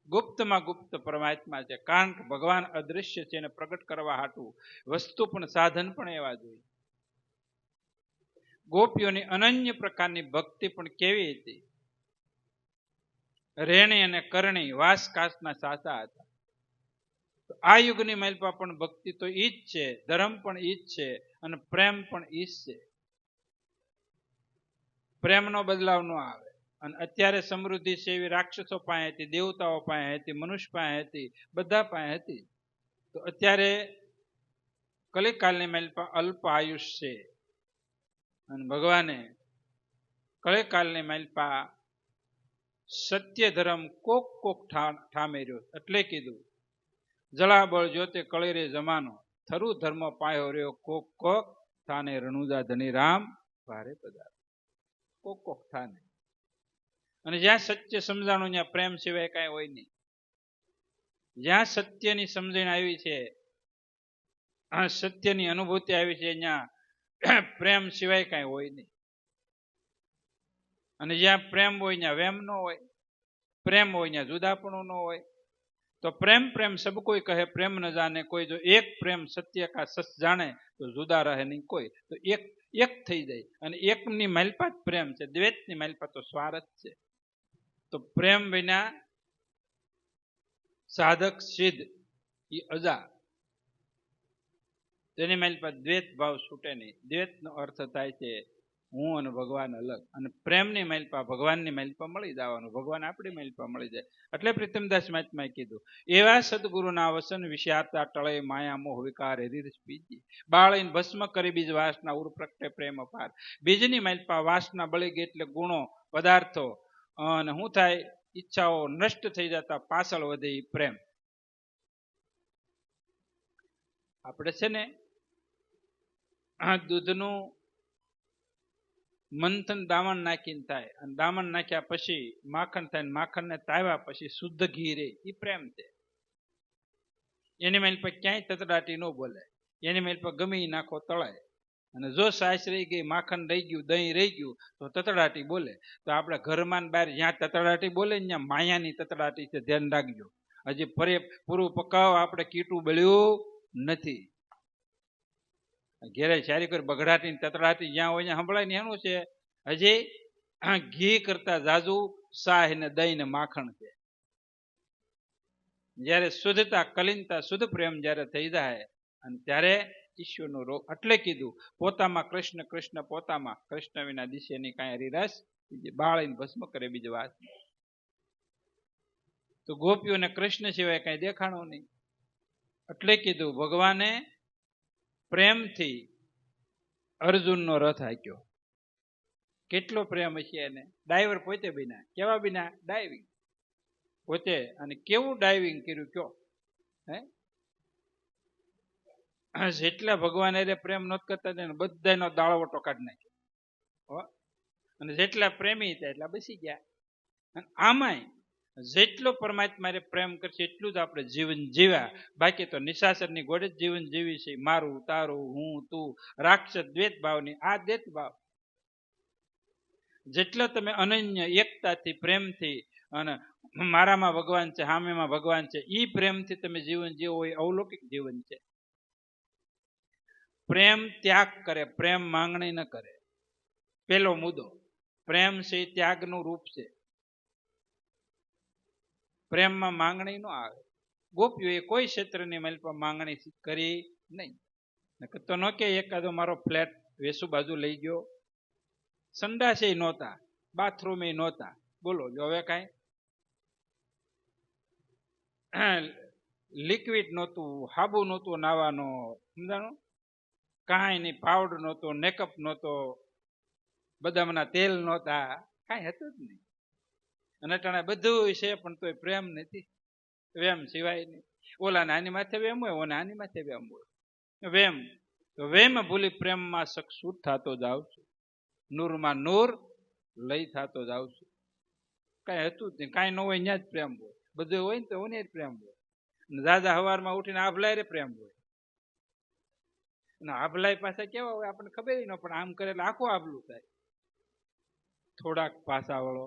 ગુપ્તમાં ગુપ્ત પરમાત્મા છે. કારણ કે ભગવાન અદૃશ્ય છે, એને પ્રગટ કરવા હાટું વસ્તુ પણ સાધન પણ એવા જોઈએ. ગોપીઓની અનન્ય પ્રકારની ભક્તિ પણ કેવી હતી? રેણી અને કરણી વાસકાસના સાચા હતા. આ યુગની માલપા પણ ભક્તિ તો ઈ જ છે, ધર્મ પણ ઈ જ છે, અને પ્રેમ પણ ઈ જ છે. પ્રેમનો બદલાવ ન આવે. અને અત્યારે સમૃદ્ધિ છે એવી રાક્ષસો પાસે હતી, દેવતાઓ પાસે હતી, મનુષ્ય પાસે હતી, બધા પાસે હતી. તો અત્યારે કલિકાલની માલપા અલ્પ આયુષ છે, અને ભગવાને કલિકાલની માલપા સત્ય ધર્મ કોક કોક ઠામેર્યો. એટલે કીધું જળાબળ જોતે કળીરે જમાનો, થરુ ધર્મ પાયો રહ્યો કોક કોક થાને, રણુજા ધની રામ ભારે પધાર. કોક કોક થાને. અને જ્યાં સત્ય સમજાણું ત્યાં પ્રેમ સિવાય કાંઈ હોય નહીં. જ્યાં સત્યની સમજણ આવી છે, સત્યની અનુભૂતિ આવી છે, ત્યાં પ્રેમ સિવાય કાંઈ હોય નહીં. અને જ્યાં પ્રેમ હોય ત્યાં વેમ ન હોય, પ્રેમ હોય ત્યાં જુદાપણું ન હોય. તો પ્રેમ પ્રેમ સબ કોઈ કહે પ્રેમ ન જાણે કોઈ, જો એક પ્રેમ સત્ય કા સચ જાણે તો જુદા રહે નહીં કોઈ. તો એક થઈ જાય, અને એકની માલપા જ પ્રેમ છે, દ્વૈતની માલપા તો સ્વાર્થ છે. તો પ્રેમ વિના સાધક સિદ્ધ એ અજા, તેની માલપા દ્વૈત ભાવ છૂટે નહીં. દ્વૈતનો અર્થ થાય છે હું અને ભગવાન અલગ, અને પ્રેમની માલપા ભગવાનની માલપા મળી જવાનું, ભગવાન આપણી માલપા મળી જાય. એટલે પ્રીતમદાસ મહાત્માએ કીધું એવા સદગુરુના વસન વિષયાતા ટળે માયા મોહ વિકાર રીસ બીજી, બાળીને ભસ્મ કરી બીજ વાસના ઉર પ્રગટે પ્રેમ અપાર. બીજની માલપા વાસના બળી ગઈ એટલે ગુણો પદાર્થો અને શું થાય, ઈચ્છાઓ નષ્ટ થઈ જતા પાછળ વધે એ પ્રેમ. આપણે છે ને આ દૂધનું મંથન દામણ નાખીને થાય, અને દામણ નાખ્યા પછી માખણ થાય, માખણને તાવ્યા પછી શુદ્ધ ઘી રે, એ પ્રેમ છે. એની મેલ પર ક્યાંય તતડાટી ન બોલે, એની મેલ પર ગમે નાખો તળાય. અને જો સાસ રહી ગઈ, માખણ રહી ગયું, દહીં રહી ગયું, તો તતડાટી બોલે. તો આપણે ઘરમાં બહાર જ્યાં તતડાટી બોલે ને ત્યાં માયાની તતડાટી છે, ધ્યાન રાખજો. હજી પૂરું પકાવ આપણે કીટું બળ્યું નથી. ઘેરે સારી કરી બગડાટી તતડાટી જ્યાં હોય ત્યાં સંભળાય ને એનું છે. હજી ઘી કરતા જાજુ શાહ ને દહીં ને માખણ છે. જયારે શુદ્ધતા, કલીનતા, શુદ્ધ પ્રેમ જયારે થઈ જાય, અને ત્યારે ઈશ્વરનો રોગ. એટલે કીધું પોતામાં કૃષ્ણ, કૃષ્ણ પોતામાં, કૃષ્ણ વિના દિશે ની કાંઈ હરિરસ, બાળીને ભસ્મ કરે બીજી વાત. તો ગોપીઓને કૃષ્ણ સિવાય કઈ દેખાણું નહીં. એટલે કીધું ભગવાને પ્રેમથી અર્જુનનો રથ હાંક્યો. કેટલો પ્રેમ હશે એને. ડાઈવર પોતે બીના, કેવા બીના? ડાઇવિંગ પોતે. અને કેવું ડાઇવિંગ કર્યું કયો? હે, જેટલા ભગવાન એને પ્રેમ નહોત કરતા ને બધાનો દાળવટો કાઢી નાખ્યો. અને જેટલા પ્રેમી હતા એટલા બસી ગયા. અને આમાંય જેટલો પરમાત્માને પ્રેમ કરશે એટલું જ આપણે જીવન જીવ્યા. બાકી તો નિશાચરની ઘોડે જ જીવન જીવી છે. મારું તારું હું તું, રાક્ષસ દ્વેષ ભાવની આ દ્વેષ ભાવ. જેટલો તમે અનન્ય એકતાથી પ્રેમથી અને મારામાં ભગવાન છે સામેમાં ભગવાન છે ઈ પ્રેમથી તમે જીવન જીવો એ અવલૌકિક જીવન છે. પ્રેમ ત્યાગ કરે, પ્રેમ માંગણી ન કરે. પેલો મુદ્દો પ્રેમ છે એ ત્યાગનું રૂપ છે. પ્રેમમાં માંગણી ન આવે. ગોપીઓએ કોઈ ક્ષેત્રની મલપા માંગણી કરી નહીં. તો ન કે એકાદો મારો ફ્લેટ વેસુ બાજુ લઈ ગયો, સંડાસે નહોતા, બાથરૂમ નહોતા, બોલો જો હવે કાંઈ લિક્વિડ નહોતું, હાબુ નહોતું નાવાનો, સમજાણું, કાંઈ નહીં, પાવડર નહોતો, મેકઅપ નહોતો, બદામના તેલ નહોતા, કાંઈ હતું જ નહીં. અને અટાણે બધું છે પણ તોય પ્રેમ નથી. વેમ સિવાય નહીં. ઓલાને આની માથે વેમ હોય, ઓને આની માથે વેમ હોય. વેમ તો વેમ ભૂલી પ્રેમમાં સક્ષુર થતો જાઉં છું. નૂરમાં નૂર લઈ થતો જાઉં છું. કાંઈ હતું જ નહીં, કાંઈ ન હોય ત્યાં જ પ્રેમ હોય. બધું હોય ને તો ઓને જ પ્રેમ હોય. દાદા સવારમાં ઉઠીને આભલાય રે પ્રેમ હોય. આભલાય પાસે કેવા હોય આપણને ખબર ન, પણ આમ કરે એટલે આખું આભલું થાય. થોડાક પાસા વાળો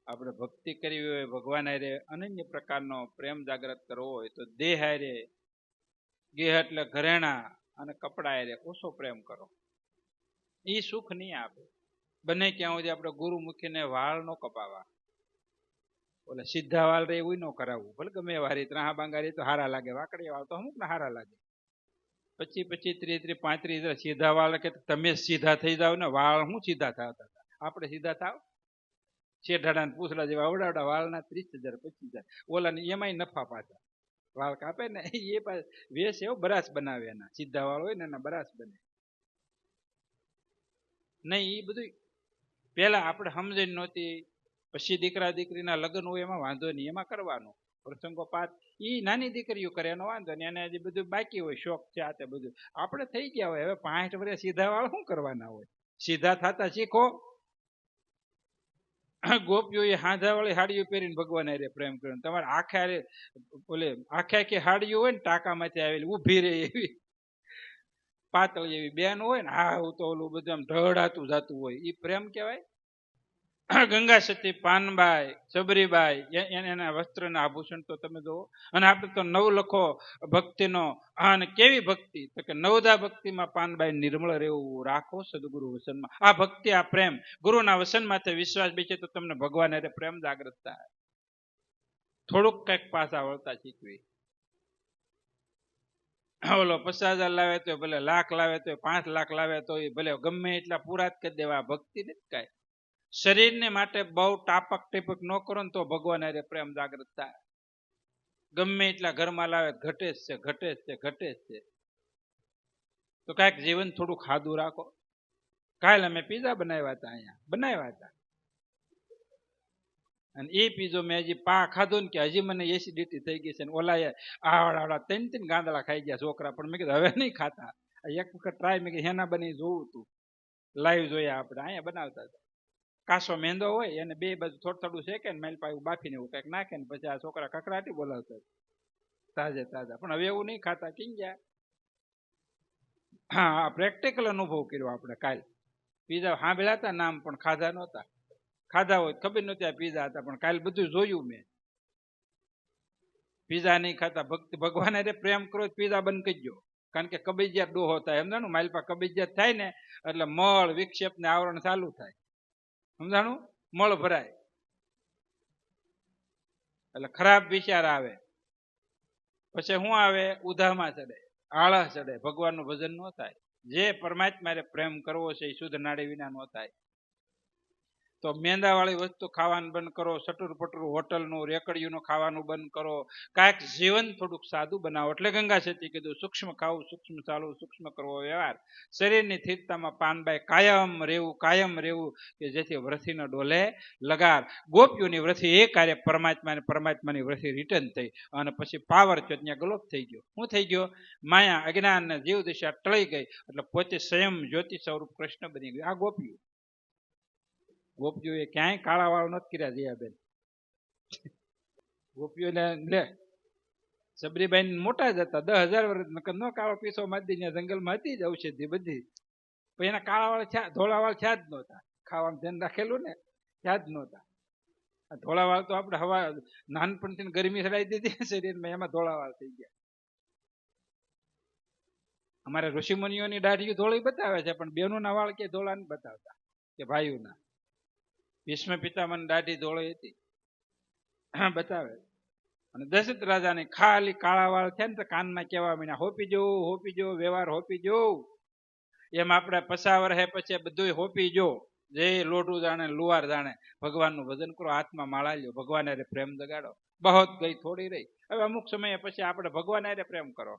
આપણે ભક્તિ કરવી હોય, ભગવાન હારે અનન્ય પ્રકારનો પ્રેમ જાગૃત કરવો હોય તો દેહ હારે, ગેહ એટલે ઘરેણા અને કપડા હારે ઓછો પ્રેમ કરો. એ સુખ નહીં આપે. બને ક્યાં સુધી આપણે ગુરુ મૂકીને વાળ ન કપાવા. ઓલે સીધા વાળ રે એવું ન કરાવવું. ભલે ગમે વારી ત્રાહા બાંગારી તો હારા લાગે, વાકડી વાળ તો અમુક ને હારા લાગે. 25, 30, 35 સીધા વાળ કે તમે સીધા થઈ જાવ ને, વાળ શું સીધા થતા હતા? આપણે સીધા થાવ. શેઠાડા પૂછડા જેવા અવડાવડા વાળના 30,000 25,000. ઓલા એમાંય નફા પાછા. વાળ કાપે ને એ વેશ એવો બરાસ બનાવે, એના સીધા વાળ હોય ને એના બરાસ બને. નહીં એ બધું પેલા આપણે સમજણ નહોતી. પછી દીકરા દીકરીના લગ્ન હોય એમાં વાંધો નહીં, એમાં કરવાનું પ્રસંગોપાત. એ નાની દીકરીઓ કરે એનો વાંધો નહીં, એને હજી બધું બાકી હોય, શોખ છે આ તે બધું. આપણે થઈ ગયા હોય હવે 65 વર્ષ, સીધા વાળ શું કરવાના હોય? સીધા થતા શીખો. ગોપીઓએ હાંધા વાળી હાડીઓ પહેરીને ભગવાન હારે પ્રેમ કર્યો. તમારે આખે ઓલે આખે હાડીઓ હોય ને ટાંકામાંથી આવેલી ઊભી રહે એવી પાતળી એવી બેન હોય ને, હા તો ઓલું બધું આમ ઢળાતું જતું હોય, એ પ્રેમ કહેવાય? ગંગા સતી, પાનબાઈ, સબરીબાઈ, એના વસ્ત્રના આભૂષણ તો તમે જુઓ. અને આપણે તો નવલખો ભક્તિનો, અને કેવી ભક્તિ તો કે નવદા ભક્તિમાં પાનબાઈ નિર્મળ રહેવું રાખો સદગુરુ વસનમાં. આ ભક્તિ, આ પ્રેમ ગુરુના વસનમાં વિશ્વાસ બેસે તો તમને ભગવાન હારે પ્રેમ જાગૃત થાય. થોડુંક કંઈક પાછા વળતા શીખવી. ઓલો 50,000 લાવે તો ભલે, લાખ લાવે તો 5 લાખ લાવે તો ભલે, ગમે એટલા પૂરા જ કરી દેવા. ભક્તિ નથી કાંઈ. શરીરને માટે બહુ ટાપક ટીપક ન કરો ને તો ભગવાન હારે પ્રેમ જાગૃત થાય. ગમે એટલા ઘરમાં લાવે ઘટે જ છે, ઘટે જ છે, ઘટે જ છે. તો કાંઈક જીવન થોડું ખાધું રાખો. કાલે અમે પીઝા બનાવ્યા હતા, અહીંયા બનાવ્યા હતા, અને એ પીઝો મેં હજી ખાધો ને કે હજી મને એસિડિટી થઈ ગઈ છે. ને ઓલા આવડા 3 ગાંદડા ખાઈ ગયા છોકરા. પણ મેં કીધું હવે નહીં ખાતા. એક વખત ટ્રાય મેં કીધું હેના બની જોવું તું, લાઈવ જોયા આપણે અહીંયા બનાવતા હતા. કાસો મેંદો હોય એને બે બાજુ થોડું શેકે ને મેલ પાયું બાફીને એવું કંઈક નાખે ને પછી આ છોકરા કકડાટી બોલાવતા તાજા. પણ હવે એવું નહીં ખાતા. કેમ ગયા? હા, પ્રેક્ટિકલ અનુભવ કર્યો આપણે કાલ. પીઝા સાંભળ્યા હતા નામ, પણ ખાધા નહોતા. ખાધા હોય ખબર નહોતી આ પીઝા હતા, પણ કાલ બધું જોયું મેં. પીઝા નહીં ખાતા. ભક્તિ ભગવાન હારે પ્રેમ કરો પીઝા બંધ કરી દો. કારણ કે કબજિયાત ડોહો થાય, સમજાણું? માલપા કબજિયાત થાય ને એટલે મળ વિક્ષેપ ને આવરણ ચાલુ થાય, સમજાણું? મળ ભરાય એટલે ખરાબ વિચાર આવે. પછી શું આવે? ઉધામાં ચડે, આળસ ચડે, ભગવાનનું ભજન ન થાય. જે પરમાત્માને પ્રેમ કરવો છે એ શુદ્ધ નાડી વિના ન થાય. તો મેંદાવાળી વસ્તુ ખાવાનું બંધ કરો, સટુર પટુર હોટલનું રેકડીયું ખાવાનું બંધ કરો. કાંઈક જીવન થોડુંક સાદું બનાવો. એટલે ગંગા સતી કીધું સૂક્ષ્મ ખાવું, સૂક્ષ્મ ચાલવું, સૂક્ષ્મ કરવો વ્યવહાર. શરીરની સ્થિરતામાં પાનબાઈ કાયમ રહેવું કે જેથી વ્રથીનો ડોલે લગાર. ગોપીઓની વ્રથી એ કાર્ય પરમાત્માની વ્રથી રિટર્ન થઈ અને પછી પાવર ત્યાં ગલોપ થઈ ગયો. શું થઈ ગયો? માયા અજ્ઞાન ને જીવ દિશા ટળી ગઈ એટલે પોતે સ્વયં જ્યોતિ સ્વરૂપ કૃષ્ણ બની ગયું. આ ગોપીઓ. ગોપીઓએ ક્યાંય કાળા વાળ નથી કર્યા. જયાબેન ગોપીઓને લે સબરીબાઈ મોટા જ હતા, 10,000 વર્ષ, ન કાળો પીસો મારી જંગલમાં હતી જ ઔષધિ બધી, પણ એના કાળાવાળા થયા, ધોળાવાળ થયા જ નહોતા. ખાવાનું ધ્યાન રાખેલું ને, થયા જ નહોતા. ધોળાવાળ તો આપણે હવા નાનપણથી ગરમી ચડાવી દીધી શરીરમાં, એમાં ધોળાવાળ થઈ ગયા. અમારે ઋષિમુનિઓની દાઢી ધોળી બતાવે છે, પણ બેનોના વાળ કે ધોળા નથી બતાવતા, કે ભાઈઓના. ભીષ્મ પિતામહની દાઢી ધોળી હતી બતાવે. અને દશરથ રાજાને ખાલી કાળા વાળ થયા ને તો કાનમાં કહેવા માંડ્યા, હોપી જો વ્યવહાર હોપી જો. એમ આપણે 50 વર્ષે પછી બધું હોપી જો, જે લોઢું જાણે લુવાર જાણે, ભગવાનનું ભજન કરો, હાથમાં માળા લ્યો, ભગવાન હારે પ્રેમ જગાડો. બહોત ગઈ થોડી રહી. હવે અમુક સમયે પછી આપણે ભગવાન હારે પ્રેમ કરો.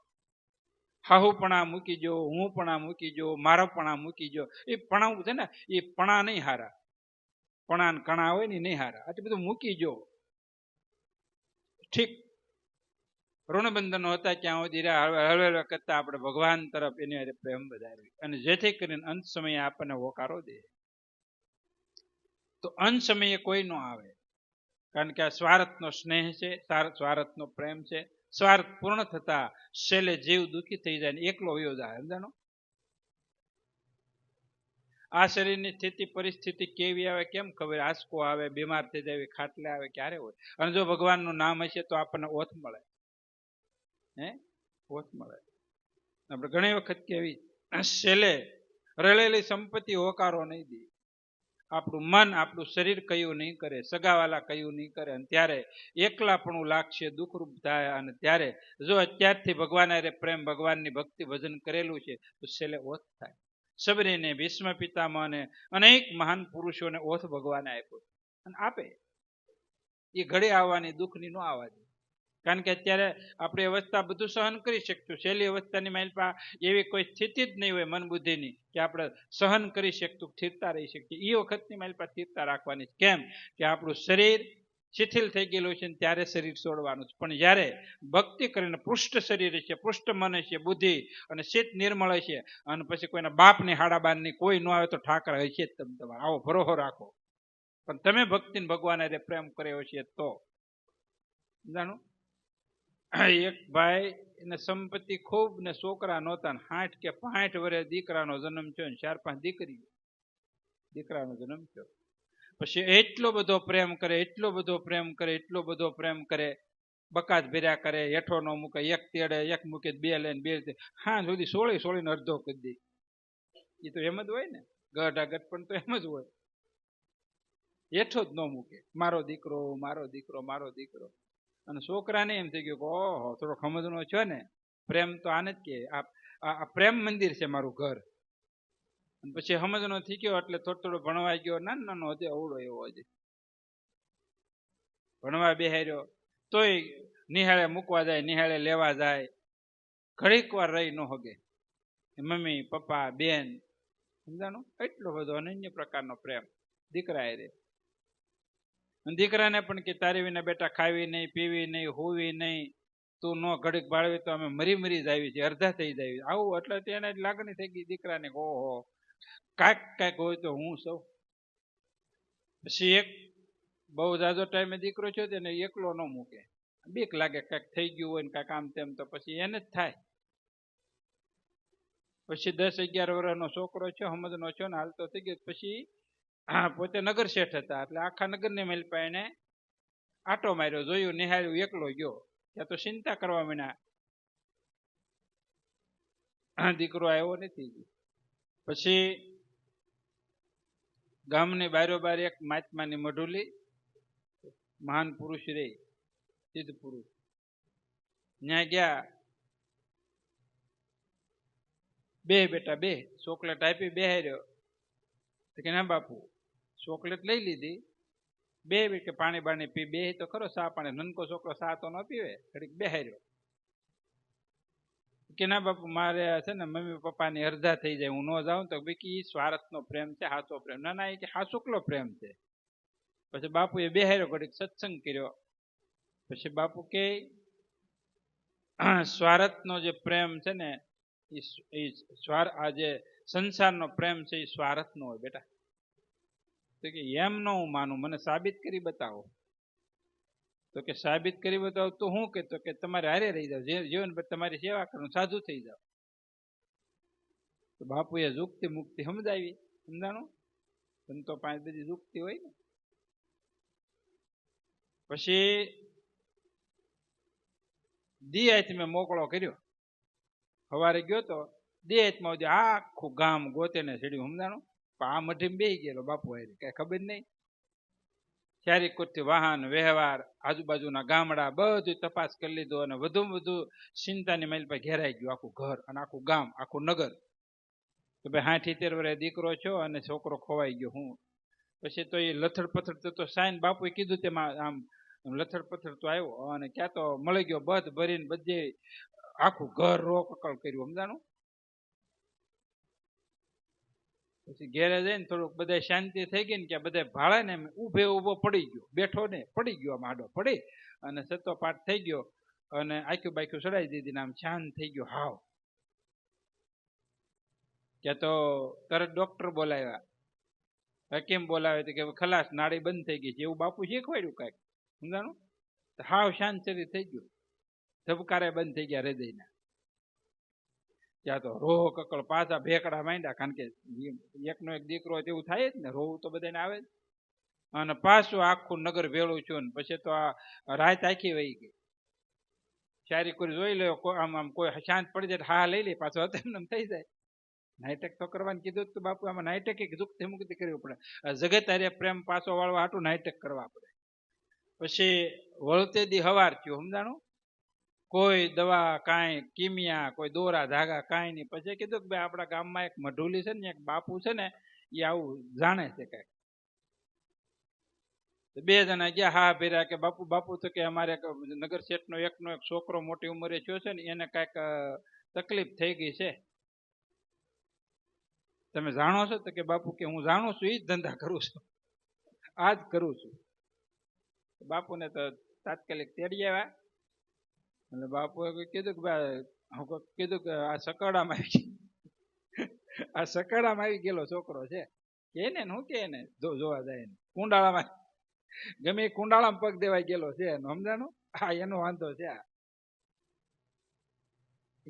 હાહુપણા મૂકી જો, હું પણા મૂકી જો, મારો પણા મૂકી જો. એ પણાવું છે ને, એ પણા નહીં હારા, પણા કણા હોય ને નહીં હારા. આટલું બધું મૂકી જો. ઠીક ઋણબંધનો હતા ક્યાં સુધી હળવેળ કરતા આપણે ભગવાન તરફ એની હારે પ્રેમ વધારવી, અને જેથી કરીને અંત સમયે આપણને હોકારો દે. તો અંત સમયે કોઈ ન આવે, કારણ કે આ સ્વાર્થનો સ્નેહ છે, સ્વાર્થનો પ્રેમ છે. સ્વાર્થ પૂર્ણ થતા છેલ્લે જીવ દુઃખી થઈ જાય ને એકલો વયો જાય. સમજાણો? આ શરીરની સ્થિતિ પરિસ્થિતિ કેવી આવે કેમ ખબર? આંચકો આવે, બીમાર થઈ જાય, ખાટલે આવે, ક્યારે હોય. અને જો ભગવાનનું નામ હશે તો આપણને ઓથ મળે. ઓથ મળે. આપણે ઘણી વખત કેવી છેલ્લે રળેલી સંપત્તિ હોકારો નહીં દે. આપણું મન, આપણું શરીર કયું નહીં કરે, સગાવાલા કયું નહીં કરે, અને ત્યારે એકલાપણું લાગશે, દુઃખરૂપ થાય. અને ત્યારે જો અત્યારથી ભગવાન હારે પ્રેમ, ભગવાનની ભક્તિ ભજન કરેલું છે તો છેલ્લે ઓથ થાય. સબરીને, ભીષ્મ પિતામહને, અનેક મહાન પુરુષોને ઓથ ભગવાને આપ્યો અને આપે. એ ઘડી આવવાની, દુઃખની ન આવવા દે. કારણ કે અત્યારે આપણી અવસ્થા બધું સહન કરી શકતું, છેલ્લી અવસ્થાની માલપા એવી કોઈ સ્થિતિ જ નહીં હોય મન બુદ્ધિની કે આપણે સહન કરી શકતું, સ્થિરતા રહી શકીએ. એ વખતની માલપા સ્થિરતા રાખવાની. કેમ કે આપણું શરીર શિથિલ થઈ ગયેલું છે ને ત્યારે શરીર છોડવાનું છે. પણ જ્યારે ભક્તિ કરીને પૃષ્ઠ શરીર છે, પૃષ્ઠ મન છે, બુદ્ધિ અને ચિત્ત નિર્મળ છે, અને પછી કોઈના બાપની હાડાબારની કોઈ ન આવે તો ઠાકર હશે જ. તમે તમારે આવો ભરોસો રાખો. પણ તમે ભક્તિને ભગવાન હારે પ્રેમ કર્યો છે તો. જાણો, એક ભાઈ એને સંપત્તિ ખૂબ ને છોકરા નહોતા, 60 કે 65 વર્ષે દીકરાનો જન્મ થયો ને 4-5 દીકરાનો જન્મ થયો. પછી એટલો બધો પ્રેમ કરે, એટલો બધો પ્રેમ કરે, એટલો બધો પ્રેમ કરે, બકાત ભર્યા કરે, હેઠો ન મૂકે, એક તેડે એક મૂકે, 2 લઈને 2 હા સુધી સોળીને અડધો કરી દે. એ તો એમ જ હોય ને, ગઢ પણ તો એમ જ હોય, હેઠો જ ન મૂકે. મારો દીકરો, મારો દીકરો, મારો દીકરો. અને છોકરાને એમ થઈ ગયું કે ઓહો, થોડો સમજનો છે ને, પ્રેમ તો આને જ કે આ પ્રેમ મંદિર છે મારું ઘર. અને પછી સમજનો થઈ ગયો એટલે થોડો ભણવા ગયો, નાનો હજી અવળો એવો, હજી ભણવા બેહાર્યો તોય નિહાળે મૂકવા જાય, નિહાળે લેવા જાય, ઘડીક વાર રહી ન હગે. મમ્મી, પપ્પા, બેન, સમજાણું? એટલો બધો અનન્ય પ્રકારનો પ્રેમ દીકરા એ. દીકરાને પણ કે તારી વિના બેટા ખાવી નહીં, પીવી નહીં, હોવી નહીં, તું નો ઘડીક બાળવી તો અમે મરી જાવી છે, અડધા થઈ જાય. આવું એટલે તેને લાગણી થઈ ગઈ દીકરાને, ઓહો કાંઈક હોય તો હું સૌ. પછી એક બહુ જાજો ટાઈમે દીકરો છે તેને એકલો ન મૂકે, બીક લાગે કાંઈક થઈ ગયું હોય ને કાંઈક આમ તેમ, તો પછી એને જ થાય. પછી 10-11 વર્ષનો છોકરો છે, સમજનો છે ને, હાલતો થઈ ગયો. પછી પોતે નગર શેઠ હતા એટલે આખા નગરની મેલપા એને આટો માર્યો, જોયું, નિહાળ્યું, એકલો ગયો. ત્યાં તો ચિંતા કરવા માંડ્યા, દીકરો આવ્યો નથી. પછી ગામની બારોબાર એક મહાત્માની મઢુલી, મહાન પુરુષ રે, સિદ્ધ પુરુષ, ત્યાં ગયા. બે બેટા બે ચોકલેટ આપી, બેહાર્યો. કે ના બાપુ, ચોકલેટ લઈ લીધી, બે કે પાણી બાણી પી, બે તો ખરો સા પાણી. નનકો છોકરો સા તો ન પીવે, ઘડીક બેહાર્યો. કે ના બાપુ, મારે છે ને મમ્મી પપ્પાની અરધા થઈ જાય, હું ન જાઉં તો બીકી સ્વાર્થનો પ્રેમ છે, સાચો પ્રેમ. ના એ કે હાચુકલો પ્રેમ છે. પછી બાપુ એ બેહાર્યો, ઘડીક સત્સંગ કર્યો. પછી બાપુ કે સ્વાર્થનો જે પ્રેમ છે ને, આ જે સંસારનો પ્રેમ છે એ સ્વાર્થનો હોય બેટા. તો કે એમ ન હું માનું, મને સાબિત કરી બતાવો. તો કે સાબિત કરી બતાવ તો હું કે તો કે તમારે હારે રહી જાવ, જીવન ભર તમારી સેવા કરવાનું, સાધુ થઈ જાવ. તો બાપુએ યુક્તિ મુક્તિ સમજાવી. સમજાણું? સંતો પાંચ બધી યુક્તિ હોય ને. પછી દિયાત મેં મોકળો કર્યો. સવારે ગયો તો દિયાતમાં આખું ગામ ગોતે ને ચડ્યું. સમજાણું? પણ આ મઢીમાં બેસી ગયેલો બાપુ હારે, કઈ ખબર નહીં. ચારી કોરથી વાહન વ્યવહાર, આજુબાજુના ગામડા બધું તપાસ કરી લીધું, અને વધુ ચિંતાની માઇલ પર ઘેરાઈ ગયું આખું ઘર અને આખું ગામ, આખું નગર. કે ભાઈ 60-70 વર્ષે દીકરો છો અને છોકરો ખોવાઈ ગયો. હું પછી તો એ લથડ પથડ તો સાઈન બાપુએ કીધું તેમાં આમ લથડ પથડ તો આવ્યો, અને ક્યાં તો મળી ગયો બધ ભરીને, બધે આખું ઘર રો કકળ કર્યું. સમજાણું? પછી ઘેરે જઈને થોડુંક બધા શાંતિ થઈ ગઈ ને, કે બધા ભાળે ને ઉભો પડી ગયો, બેઠો ને પડી ગયો, આમ આડો પડી અને સતો પાઠ થઈ ગયો, અને આખું બાખ્યું ચડાવી દીધી ને આમ શાંત થઈ ગયો હાવ. કે તો તરત ડોક્ટર બોલાવ્યા, હકીમ બોલાવે તો કે ખલાસ, નાડી બંધ થઈ ગઈ છે, એવું બાપુ શીખવાડ્યું કાંઈક. સમજાણું? હાવ શાંત શરીર થઈ ગયું, ધબકારે બંધ થઈ ગયા હૃદયના. ત્યાં તો રોહ કકળ પાછા ભેકડા માંડ્યા, કારણ કે એકનો એક દીકરો તેવું થાય જ ને, રોવું તો બધાને આવે જ. અને પાછું આખું નગર ભેળું છું ને પછી તો આ રાત આખી વહી ગઈ. ચારી કોઈ જોઈ લો, આમ આમ કોઈ શાંત પડી જાય હા લઈ લે, પાછો એમ થઈ જાય. નાઇટક તો કરવાનું કીધું તો બાપુ આમાં નાઇટક યુક્તિ મુક્તિ કરવી પડે. જગત હારે પ્રેમ પાછો વાળવા હાટું નાઇટક કરવા પડે. પછી વળતે દી હવાર થયું. સમજાણું? કોઈ દવા કાંઈ કિમિયા, કોઈ દોરા ધાગા કાંઈ નહીં. પછી કીધું કે ભાઈ આપણા ગામમાં એક મઢુલી છે ને, એક બાપુ છે ને, એ આવું જાણે છે કાંઈક. બે જણા ગયા હા ભેર્યા કે બાપુ બાપુ તો કે અમારે નગર શેઠનો એકનો એક છોકરો મોટી ઉંમરે થયો છે ને, એને કાંઈક તકલીફ થઈ ગઈ છે, તમે જાણો છો? તો કે બાપુ કે હું જાણું છું, એ જ ધંધા કરું છું, આ જ કરું છું. બાપુને તો તાત્કાલિક તેડી આવ્યા. એટલે બાપુએ કીધું કે ભાઈ, હું કીધું કે આ સકડામાં આવી ગયેલો છોકરો છે, કે ને શું કે ને જોવા જાય ને કુંડાળામાં, ગમે એ કુંડાળામાં પગ દેવાઈ ગયેલો છે એનો. સમજાણું? હા, એનો વાંધો છે આ.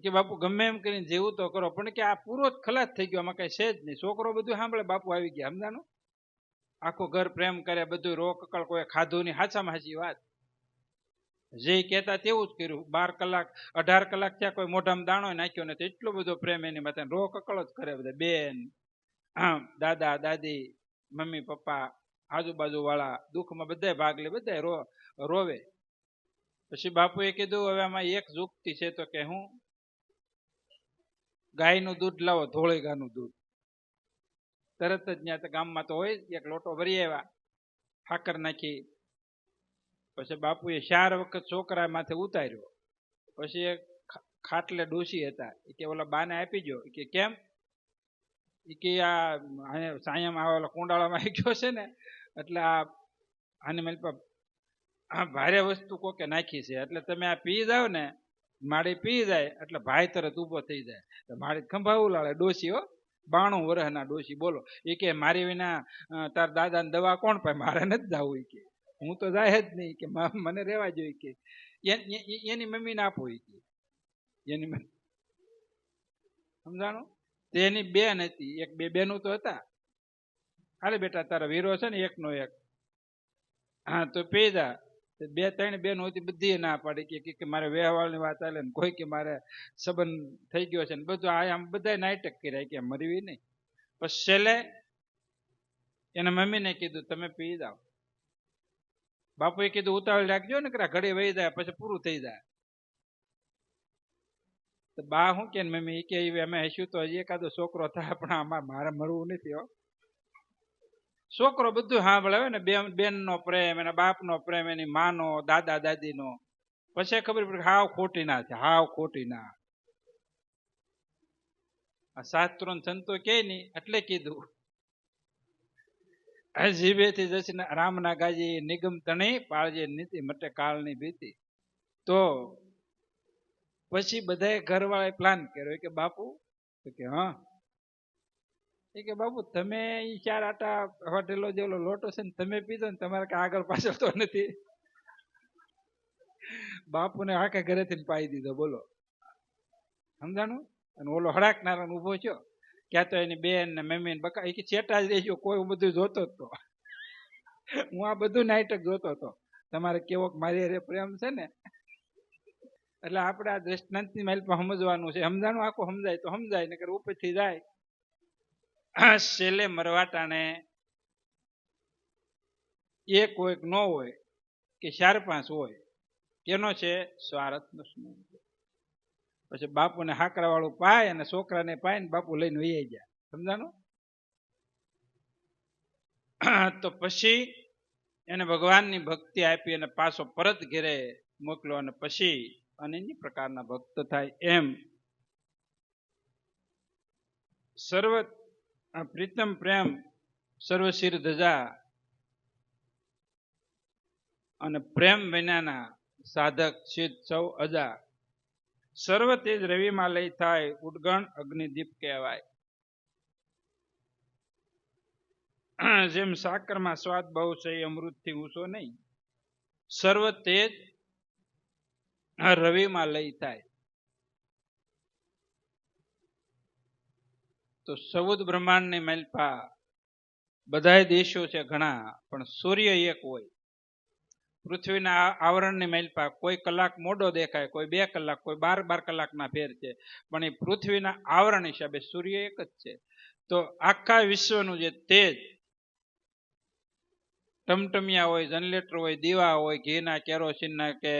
કે બાપુ ગમે એમ કરીને જેવું તો કરો, પણ કે આ પૂરો જ ખલાસ થઈ ગયો, આમાં કઈ છે જ નહીં. છોકરો બધું સાંભળે, બાપુ આવી ગયા. સમજાણું? આખું ઘર પ્રેમ કરે, બધું રો કકળ, કોઈ ખાધું નહીં. હાચામાં હાચી વાત, જે કહેતા તેવું જ કર્યું. 12 કલાક 18 કલાક થયા, કોઈ મોઢામાં દાણો નાખ્યો નથી, એટલો બધો પ્રેમ એની માથે. રો કકળ જ કરે બધા, બેન, દાદા દાદી, મમ્મી પપ્પા, આજુબાજુ વાળા દુઃખમાં બધા ભાગ લે, બધા રોવે. પછી બાપુએ કીધું હવે આમાં એક યુક્તિ છે. તો કે હું ગાયનું દૂધ લાવો, ધોળી ગાયનું દૂધ. તરત જ ત્યાં ગામમાં તો હોય, એક લોટો ભરી આવ્યા, સાકર નાખી. પછી બાપુએ 4 વખત છોકરા માથે ઉતાર્યો. પછી એક ખાટલે ડોશી હતા, એ કે ઓલા બાને આપી ગયો. કે કેમ? એ કે આ સાયામાં આવેલા કુંડાળામાં આવી ગયો છે ને, એટલે આને મેલ પર ભારે વસ્તુ કોકે નાખી છે, એટલે તમે આ પી જાવ ને, માળી પી જાય એટલે ભાઈ તરત ઊભો થઈ જાય. માળી ખંભાવું લાવે ડોશી, હો 92 વર્ષના ડોશી. બોલો. એ કે મારી વિના તાર દાદાને દવા કોણ પાય, મારે નથી જવું. કે હું તો જાય જ નહીં, કે મને રહેવા જોઈએ. કે એની મમ્મીને આપો. કે એની મમ્મી. સમજાણું? તેની બેન હતી, એક બે બેનું તો હતા. અરે બેટા તારો વીરો છે ને એકનો એક, હા તો પી જા. 2-3 બેનો હતી, બધી ના પાડી કે મારે વ્યવહારની વાત ચાલે ને, કોઈ કે મારે સંબંધ થઈ ગયો છે ને, બધું આમ બધા નાટક કર્યા, કે મરવી નહીં. પછી છેલ્લે એના મમ્મીને કીધું તમે પી જાઓ. બાપુએ કીધું ઉતાવળ રાખજો ને, ઘડી વહી જાય પછી પૂરું થઈ જાય. તો બા શું કે મમ્મી કે અમે હસ્યું તો હજી એકાદો છોકરો થાય, પણ મારે મરવું નથી. હો, છોકરો બધું સાંભળે ને, બેનનો પ્રેમ, એના બાપનો પ્રેમ, એની માનો, દાદા દાદીનો. પછી ખબર પડે હાવ ખોટી ના છે, હાવ ખોટી ના. આ શાસ્ત્રો સંતો કે નહીં એટલે કીધું. જીભેથી જશે રામના ગાજી, નિગમ તણી પાળજે નીતિ, મટે કાળની ભીતિ. તો પછી બધાએ ઘરવાળાએ પ્લાન કર્યો કે બાપુ, તો કે હા, એ કે બાપુ તમે 4 આટા હોટેલો જેલો લોટો છે ને, તમે પીધો ને, તમારે કઈ આગળ પાછળ તો નથી. બાપુને આખા ઘરેથી પાઈ દીધો, બોલો સમજાણું. અને ઓલો હડાકનારાને ઉભો થયો, ક્યાં તો એની બેન ને મમ્મી ને બકા, એ કે ચેટા જ રહેજો, કોઈ બધું જોતો જ તો. હું આ બધું નાટક જોતો હતો, તમારે કેવો મારી હારે પ્રેમ છે ને. એટલે આપણે આ દ્રષ્ટાંતની માઇલ પર સમજવાનું છે. સમજાણું આખું સમજાય તો સમજાય, નકર ઉપરથી જાય. છેલ્લે મરવાટાને એક હોય કે ન હોય કે 4-5 હોય, કેનો છે? સ્વાર્થનો સ્નેહ. પછી બાપુને હાકરા વાળું પાય અને છોકરાને પાય ને બાપુ લઈને વહી ગયા. સમજાણું? તો પછી એને ભગવાનની ભક્તિ આપી અને પાછો પરત ઘેરે મોકલો, અને પછી અન્ય પ્રકારના ભક્ત થાય. એમ સર્વ પ્રીતમ પ્રેમ સર્વશિર ધજા અને પ્રેમ વિનાના સાધક સિદ્ધ સૌ અજા. સર્વ તેજ રવિમાં લઈ થાય, ઉદગણ અગ્નિદીપ કહેવાય. જેમ સાકરમાં સ્વાદ બહુ છે, અમૃતથી ઊંચો નહીં. સર્વ તેજ રવિમાં લઈ થાય. તો ચૌદ બ્રહ્માંડની મેલપા બધા દેશો છે ઘણા, પણ સૂર્ય એક હોય. પૃથ્વીના આવરણની મેલપા કોઈ કલાક મોડો દેખાય, કોઈ 2 કલાક, કોઈ 12 કલાકના ફેર છે, પણ એ પૃથ્વીના આવરણ હિસાબે સૂર્ય એક જ છે. તો આખા વિશ્વનું જે તેજ, ટમટમિયા હોય, જનરેટર હોય, દીવા હોય, ઘીના, કેરોસીનના કે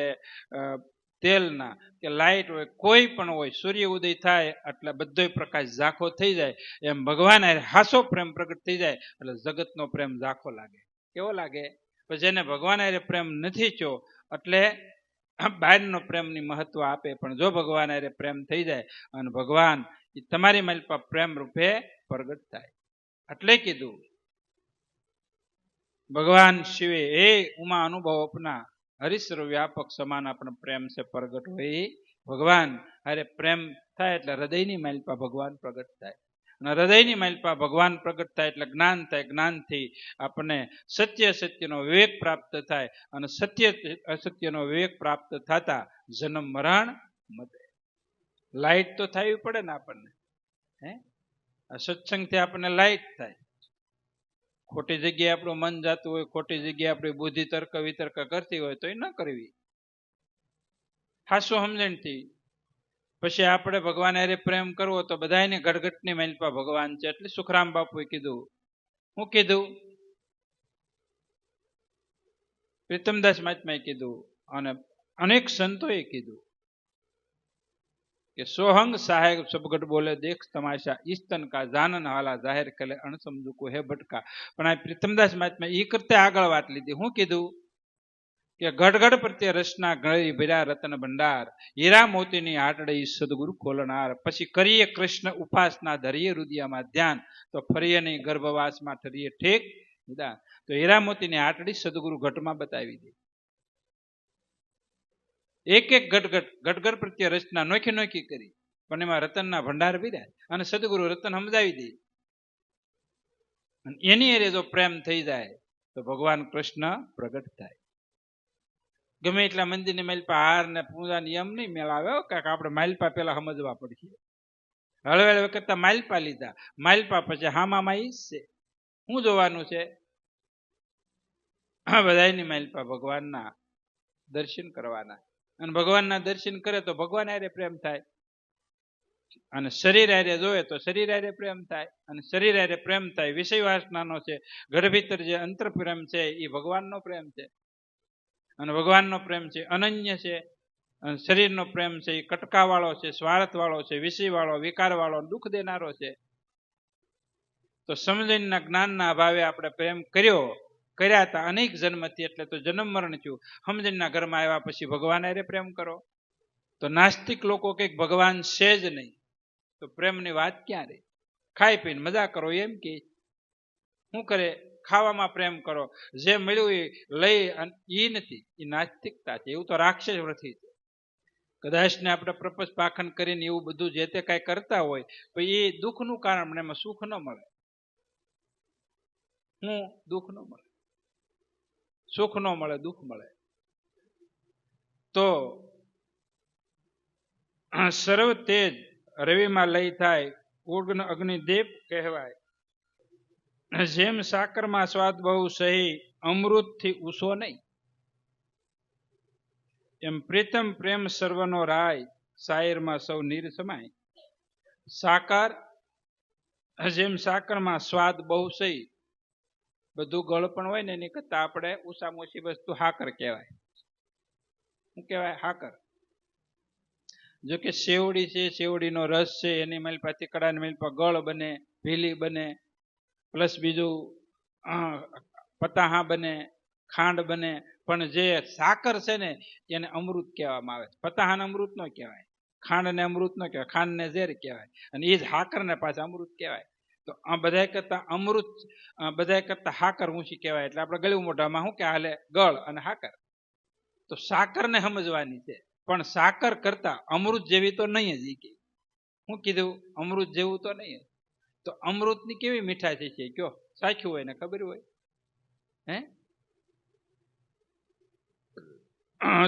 તેલના કે લાઇટ હોય, કોઈ પણ હોય, સૂર્ય ઉદય થાય એટલે બધો પ્રકાશ ઝાંખો થઈ જાય. એમ ભગવાન હાસો પ્રેમ પ્રગટ થઈ જાય એટલે જગતનો પ્રેમ ઝાંખો લાગે. કેવો લાગે? પછી જેને ભગવાન હારે પ્રેમ નથી થયો એટલે બહારનો પ્રેમની મહત્વ આપે, પણ જો ભગવાન હારે પ્રેમ થઈ જાય અને ભગવાન એ તમારી માલ પર પ્રેમ રૂપે પ્રગટ થાય. એટલે કીધું ભગવાન શિવે એ ઉમા અનુભવ અપના, હરિસર્વ વ્યાપક સમાન આપણો પ્રેમ છે પ્રગટ હોય. ભગવાન અરે પ્રેમ થાય એટલે હૃદયની માઇલ પર ભગવાન પ્રગટ થાય, અને હૃદયની માઇલ પર ભગવાન પ્રગટ થાય એટલે જ્ઞાન થાય. જ્ઞાનથી આપણને સત્ય અસત્યનો વિવેક પ્રાપ્ત થાય, અને સત્ય અસત્યનો વિવેક પ્રાપ્ત થતા જન્મ મરણ મટે. લાઈટ તો થવી પડે ને આપણને. સત્સંગથી આપણને લાઈટ થાય. ખોટી જગ્યાએ આપણું મન જતું હોય, ખોટી જગ્યાએ આપણી બુદ્ધિ તર્ક વિતર્ક કરતી હોય તો એ ન કરવી, ખાસું સમજણથી. પછી આપણે ભગવાન હારે પ્રેમ કરવો તો બધાને ગડગડની મેલપા ભગવાન છે. એટલે સુખરામ બાપુએ કીધું, હું કીધું? પ્રીતમદાસ મહાત્માએ કીધું અને અનેક સંતોએ કીધું કે સોહંગ સાહેબ સબગટ બોલે દેખ તમાશા, ઈસ્તન કા જાનન હાલા જાહેર કરે અણસમજુ કો હે ભટકા. પણ આ પ્રીતમદાસ મહાત્મા એ કરતા આગળ વાત લીધી. હું કીધું કે ગડગડ પ્રત્યે રસના ગળી ભર્યા રતન ભંડાર, હીરા મોતીની આટડી સદગુરુ ખોલનાર. પછી કરીએ કૃષ્ણ ઉપાસના, ધરીએ રુદિયામાં ધ્યાન, તો ફરીએ નહીં ગર્ભવાસમાં ઠરીએ ઠેક નિદાન. તો હીરા મોતીની આટડી સદગુરુ ઘટમાં બતાવી દે. એક એક ગડગડ પ્રત્યે રચના નોખી નોખી કરી, પણ એમાં રતનના ભંડાર ભર્યા અને સદગુરુ રતન સમજાવી દે. એની અરે જો પ્રેમ થઈ જાય તો ભગવાન કૃષ્ણ પ્રગટ થાય. ગમે એટલા મંદિરની માલપા હાર ને પૂજા નિયમ નહીં મેળાવે, કાંઈક આપણે માલપા પેલા સમજવા પડશે. હળવેળ વખત માલપા લીધા, માલપા પછી હામામાં ઈ છે. શું જોવાનું છે? બધાની માલપા ભગવાનના દર્શન કરવાના, અને ભગવાનના દર્શન કરે તો ભગવાન હારે પ્રેમ થાય, અને શરીર હારે જોવે તો શરીર હારે પ્રેમ થાય, અને શરીર હારે પ્રેમ થાય વિષય વાસનાનો છે. ઘર ભીતર જે અંતર પ્રેમ છે એ ભગવાનનો પ્રેમ છે, અને ભગવાનનો પ્રેમ છે અનન્ય છે. અને શરીરનો પ્રેમ છે એ કટકા વાળો છે, સ્વાર્થ વાળો છે, વિષય વાળો, વિકાર વાળો, દુઃખ દેનારો છે. તો સમજણના જ્ઞાનના અભાવે આપણે પ્રેમ કર્યા હતા અનેક જન્મથી, એટલે તો જન્મ મરણ થયું. સમજણના ઘરમાં આવ્યા પછી ભગવાન હારે પ્રેમ કરો. તો નાસ્તિક લોકો કંઈક ભગવાન છે જ નહીં, તો પ્રેમની વાત ક્યાં રહી? ખાઈ પીને મજા કરો એમ કે શું કરે? ખાવામાં પ્રેમ કરો, જે મળ્યું એ લઈ, અને એ નથી, એ નાસ્તિકતા છે. એવું તો રાક્ષસ નથી. કદાચ ને આપણે પ્રપંચ પાખંડ કરીને એવું બધું જે તે કાંઈ કરતા હોય તો એ દુઃખનું કારણ, પણ એમાં સુખ ન મળે. હું દુઃખ ન મળે, સુખ ન મળે, દુઃખ મળે. તો સર્વ તેજ રવિમાં લઈ થાય, ઉગ્ન અગ્નિદીપ કહેવાય. જેમ સાકરમાં સ્વાદ બહુ સહી, અમૃતથી ઉસો નહીં. એમ પ્રીતમ પ્રેમ સર્વનો રાય, શાયરમાં સૌ નીર સમાય. સાકર, જેમ સાકરમાં સ્વાદ બહુ સહી, બધું ગળ પણ હોય ને એની કરતા આપણે ઓછામાં ઓછી વસ્તુ હાકર કહેવાય. શું કહેવાય? હાકર. જો કે શેવડી છે, શેવડીનો રસ છે, એની માલપા તીકડાની માલપા ગળ બને, ભીલી બને, પ્લસ બીજું પતાહા બને, ખાંડ બને. પણ જે સાકર છે ને એને અમૃત કહેવામાં આવે. પતાહાને અમૃત ન કહેવાય, ખાંડને અમૃત ન કહેવાય, ખાંડને ઝેર કહેવાય, અને એ જ હાકરને પાછા અમૃત કહેવાય. તો આ બધા કરતા અમૃત, બધા કરતા હાકર ઊંચી કહેવાય. એટલે આપણે ગળ્યું મોઢામાં શું કે હાલે? ગળ અને હાકર. તો સાકરને સમજવાની છે, પણ સાકર કરતા અમૃત જેવી તો નહીં જ. શું કીધું? અમૃત જેવું તો નહીં. તો અમૃતની કેવી મીઠાઈ છે કયો? સાખ્યું હોય ને ખબર હોય હે?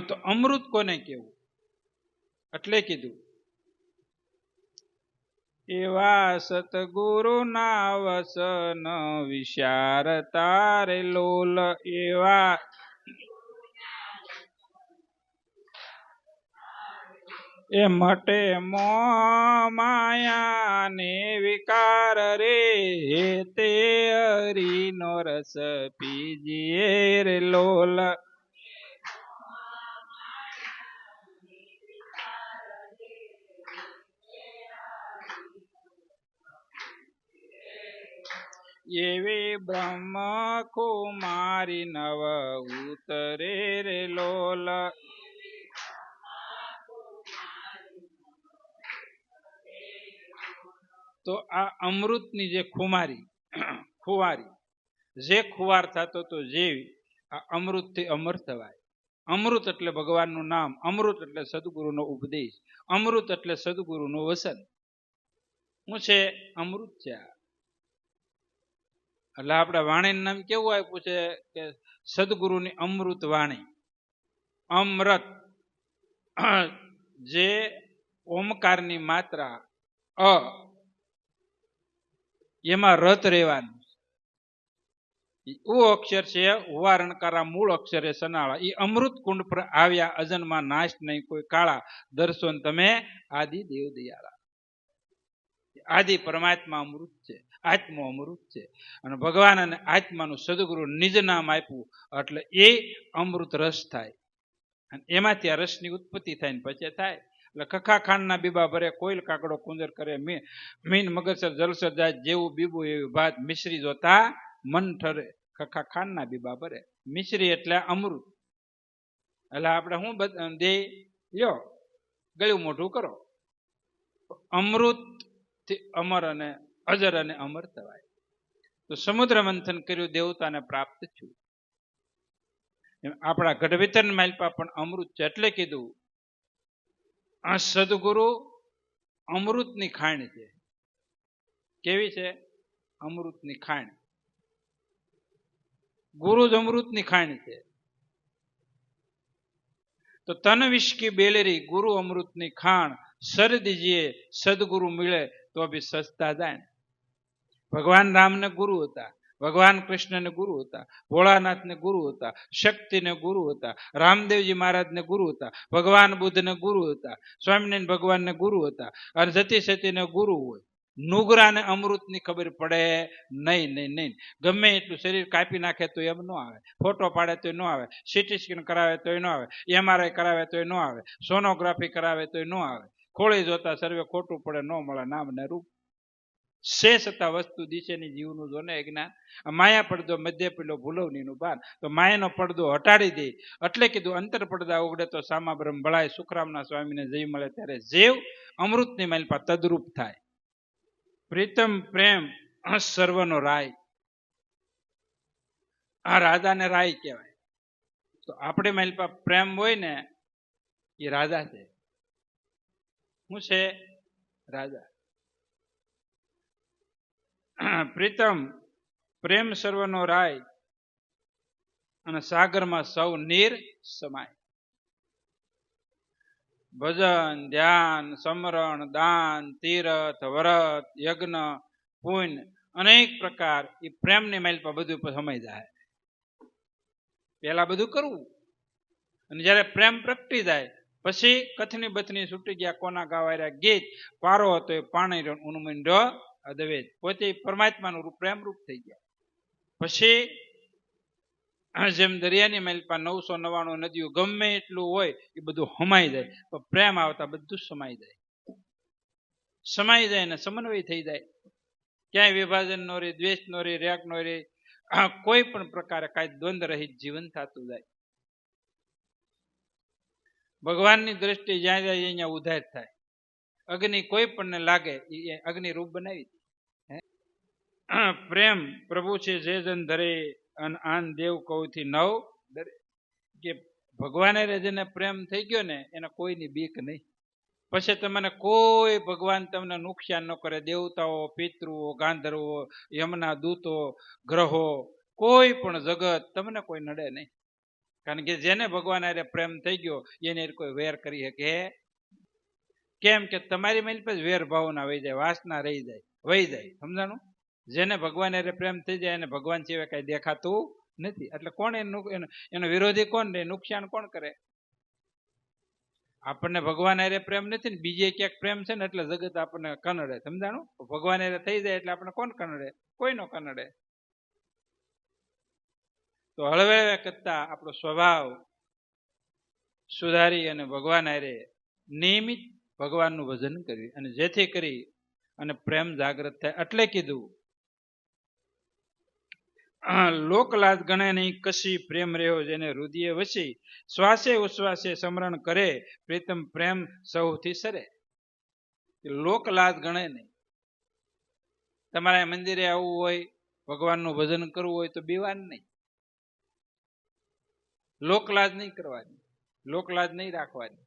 તો અમૃત કોને કેવું? એટલે કીધું એવા સતગુરુ ના વસન વિચાર તારે લોલ. એવા એ મટે મો માયા ને વિકાર રે, તે હરિનો રસ પીજીએ રે લોલ. એવી બ્રહ્મ કુમારી નવ ઉતરે રે લોલ. તો આ અમૃતની જે ખુમારી, ખુવારી, જે ખુવાર થતો તો જેવી આ અમૃતથી અમર થવાય. અમૃત એટલે ભગવાનનું નામ, અમૃત એટલે સદગુરુનો ઉપદેશ, અમૃત એટલે સદગુરુનું વસન. શું છે? અમૃત છે. એટલે આપણે વાણીનું નામ કેવું આપ્યું છે કે સદગુરુની અમૃત વાણી. અમૃત, જે ઓમકારની માત્રા અ, એમાં રત રહેવાનું. ઉ અક્ષર છે, ઉવારણકારા મૂળ અક્ષરે સનાળા. એ અમૃત કુંડ પર આવ્યા, અજન્મા નાશ નહીં કોઈ કાળા, દર્શન તમે આદિ દેવ દયાળા. આદિ પરમાત્મા અમૃત છે, આત્મા અમૃત છે, અને ભગવાન અને આત્માનું સદગુરુ નિજ નામ આપ્યું એટલે એ અમૃત રસ થાય. અને એમાંથી આ રસની ઉત્પત્તિ થાય ને પછી થાય. એટલે કખા ખાંડના બીબા ભરે, કોઈલ કાકડો કુંજર કરે, મીન મગરસર જલસર જાય, જેવું બીબું એવી ભાત, મિશ્રી જોતા મન ઠરે. કખા ખાંડના બીબા ભરે, મિશ્રી એટલે અમૃત. એટલે આપણે શું દે લ્યો, ગળ્યું મોઢું કરો. અમૃત અમર અને અજર અને અમર થવાય. તો સમુદ્ર મંથન કર્યું, દેવતાને પ્રાપ્ત થયું. આપણા ગઢવિતર માલપા પણ અમૃત છે. એટલે કીધું આ સદગુરુ અમૃતની ખાણ છે. કેવી છે? અમૃતની ખાણ. ગુરુ જ અમૃતની ખાણ છે. તો તન વિશ્કી બેલેરી ગુરુ અમૃતની ખાણ, સર દીજીએ સદગુરુ મળે તો બી સસ્તા જાય. ભગવાન રામને ગુરુ હતા, ભગવાન કૃષ્ણને ગુરુ હતા, ભોળાનાથને ગુરુ હતા, શક્તિને ગુરુ હતા, રામદેવજી મહારાજને ગુરુ હતા, ભગવાન બુદ્ધને ગુરુ હતા, સ્વામિનારાયણ ભગવાનને ગુરુ હતા, અને જતી સતીને ગુરુ હોય. નુગરાને અમૃતની ખબર પડે નહીં, નહીં, નહીં. ગમે એટલું શરીર કાપી નાખે તો એમ ન આવે, ફોટો પાડે તો ન આવે, સીટી સ્કેન કરાવે તો ન આવે, MRI કરાવે તો ન આવે, સોનોગ્રાફી કરાવે તો ન આવે. ખોળી જોતા સર્વે ખોટું પડે, ન મળે નામ ને રૂપ. શેષ હતા વસ્તુ દિશેની જીવનું જો ને જ્ઞાન. માયા પડદો મધ્ય પીલો ભૂલવનીનું બાન. તો માયાનો પડદો હટાડી દે. એટલે કીધું અંતર પડદા ઉગડે તો સામા બ્રહ્મ ભળાય. સુખરામના સ્વામીને જય મળે ત્યારે જેવ અમૃતની માલપા તદરૂપ થાય. પ્રીતમ પ્રેમ સર્વનો રાય. આ રાજાને રાય કહેવાય. તો આપણે માલપા પ્રેમ હોય ને એ રાજા છે. શું છે? રાજા. પ્રીતમ પ્રેમ સર્વનો રાય, અને સાગરમાં સૌ નીર સમાય. ભજન, ધ્યાન, સમરણ, દાન, તીર્થ, વ્રત, યજ્ઞ, પુણ્ય, અનેક પ્રકાર એ પ્રેમની માઇલ પર બધું સમય જાય. પેલા બધું કરવું, અને જયારે પ્રેમ પ્રગટી જાય પછી કથની બથની છૂટી ગયા કોના ગાવા ગીત, પારો હતો એ પાણી ઉન્મંડ્યો અદવેત, પોતે પરમાત્માનું રૂપ પ્રેમ રૂપ થઈ ગયા. પછી જેમ દરિયાની માલિપા 999 નદીઓ ગમે એટલું હોય એ બધું હમાઈ જાય, તો પ્રેમ આવતા બધું સમાઈ જાય ને સમન્વય થઈ જાય. ક્યાંય વિભાજન નો રે, દ્વેષ નો રે, રાગ નો રે, કોઈ પણ પ્રકારે કાંઈ દ્વંદ રહિત જીવન થતું જાય. ભગવાનની દ્રષ્ટિ જ્યાં જાય અહીંયા ઉધાર થાય. અગ્નિ કોઈ પણ લાગે એ અગ્નિ રૂપ બનાવી દે. પ્રેમ પ્રભુ છે જે જન ધરે આન દેવ કૌથી નવ ડરે, કે ભગવાને જેને પ્રેમ થઈ ગયો ને એને કોઈની બીક નહીં. પછી તમને કોઈ ભગવાન તમને નુકસાન ન કરે. દેવતાઓ, પિતૃઓ, ગાંધર્વો, યમના દૂતો, ગ્રહો, કોઈ પણ જગત તમને કોઈ નડે નહીં. કારણ કે જેને ભગવાન હારે પ્રેમ થઈ ગયો એને કોઈ વેર કરી શકે. કેમ કે તમારી મારી પાસે વેર ભાવના વહી જાય, વાસના રહી જાય, વહી જાય. સમજાણું? જેને ભગવાન હારે પ્રેમ થઈ જાય એને ભગવાન સિવાય કઈ દેખાતું નથી. એટલે કોણ એનો વિરોધી કોણ રે, નુકસાન કોણ કરે? આપણને ભગવાન હારે પ્રેમ નથી ને બીજે ક્યાંક પ્રેમ છે ને એટલે જગત આપણને કનડે. સમજાણું? ભગવાન હારે થઈ જાય એટલે આપણે કોણ કનડે? કોઈ નો કનડે. તો હળવે કરતા આપણો સ્વભાવ સુધારી અને ભગવાન હારે નિયમિત ભગવાનનું ભજન કરી, અને જેથી કરી અને પ્રેમ જાગૃત થાય. એટલે કીધું લોકલાજ ગણે નહીં કશી પ્રેમ રહ્યો જેને હૃદય વસી, શ્વાસે ઉશ્વાસે સ્મરણ કરે પ્રીતમ પ્રેમ સૌથી સરે. લોકલાજ ગણે નહીં. તમારા મંદિરે આવવું હોય, ભગવાનનું ભજન કરવું હોય તો બીવાન નહીં. લોકલાજ નહીં કરવાની, લોકલાજ નહીં રાખવાની,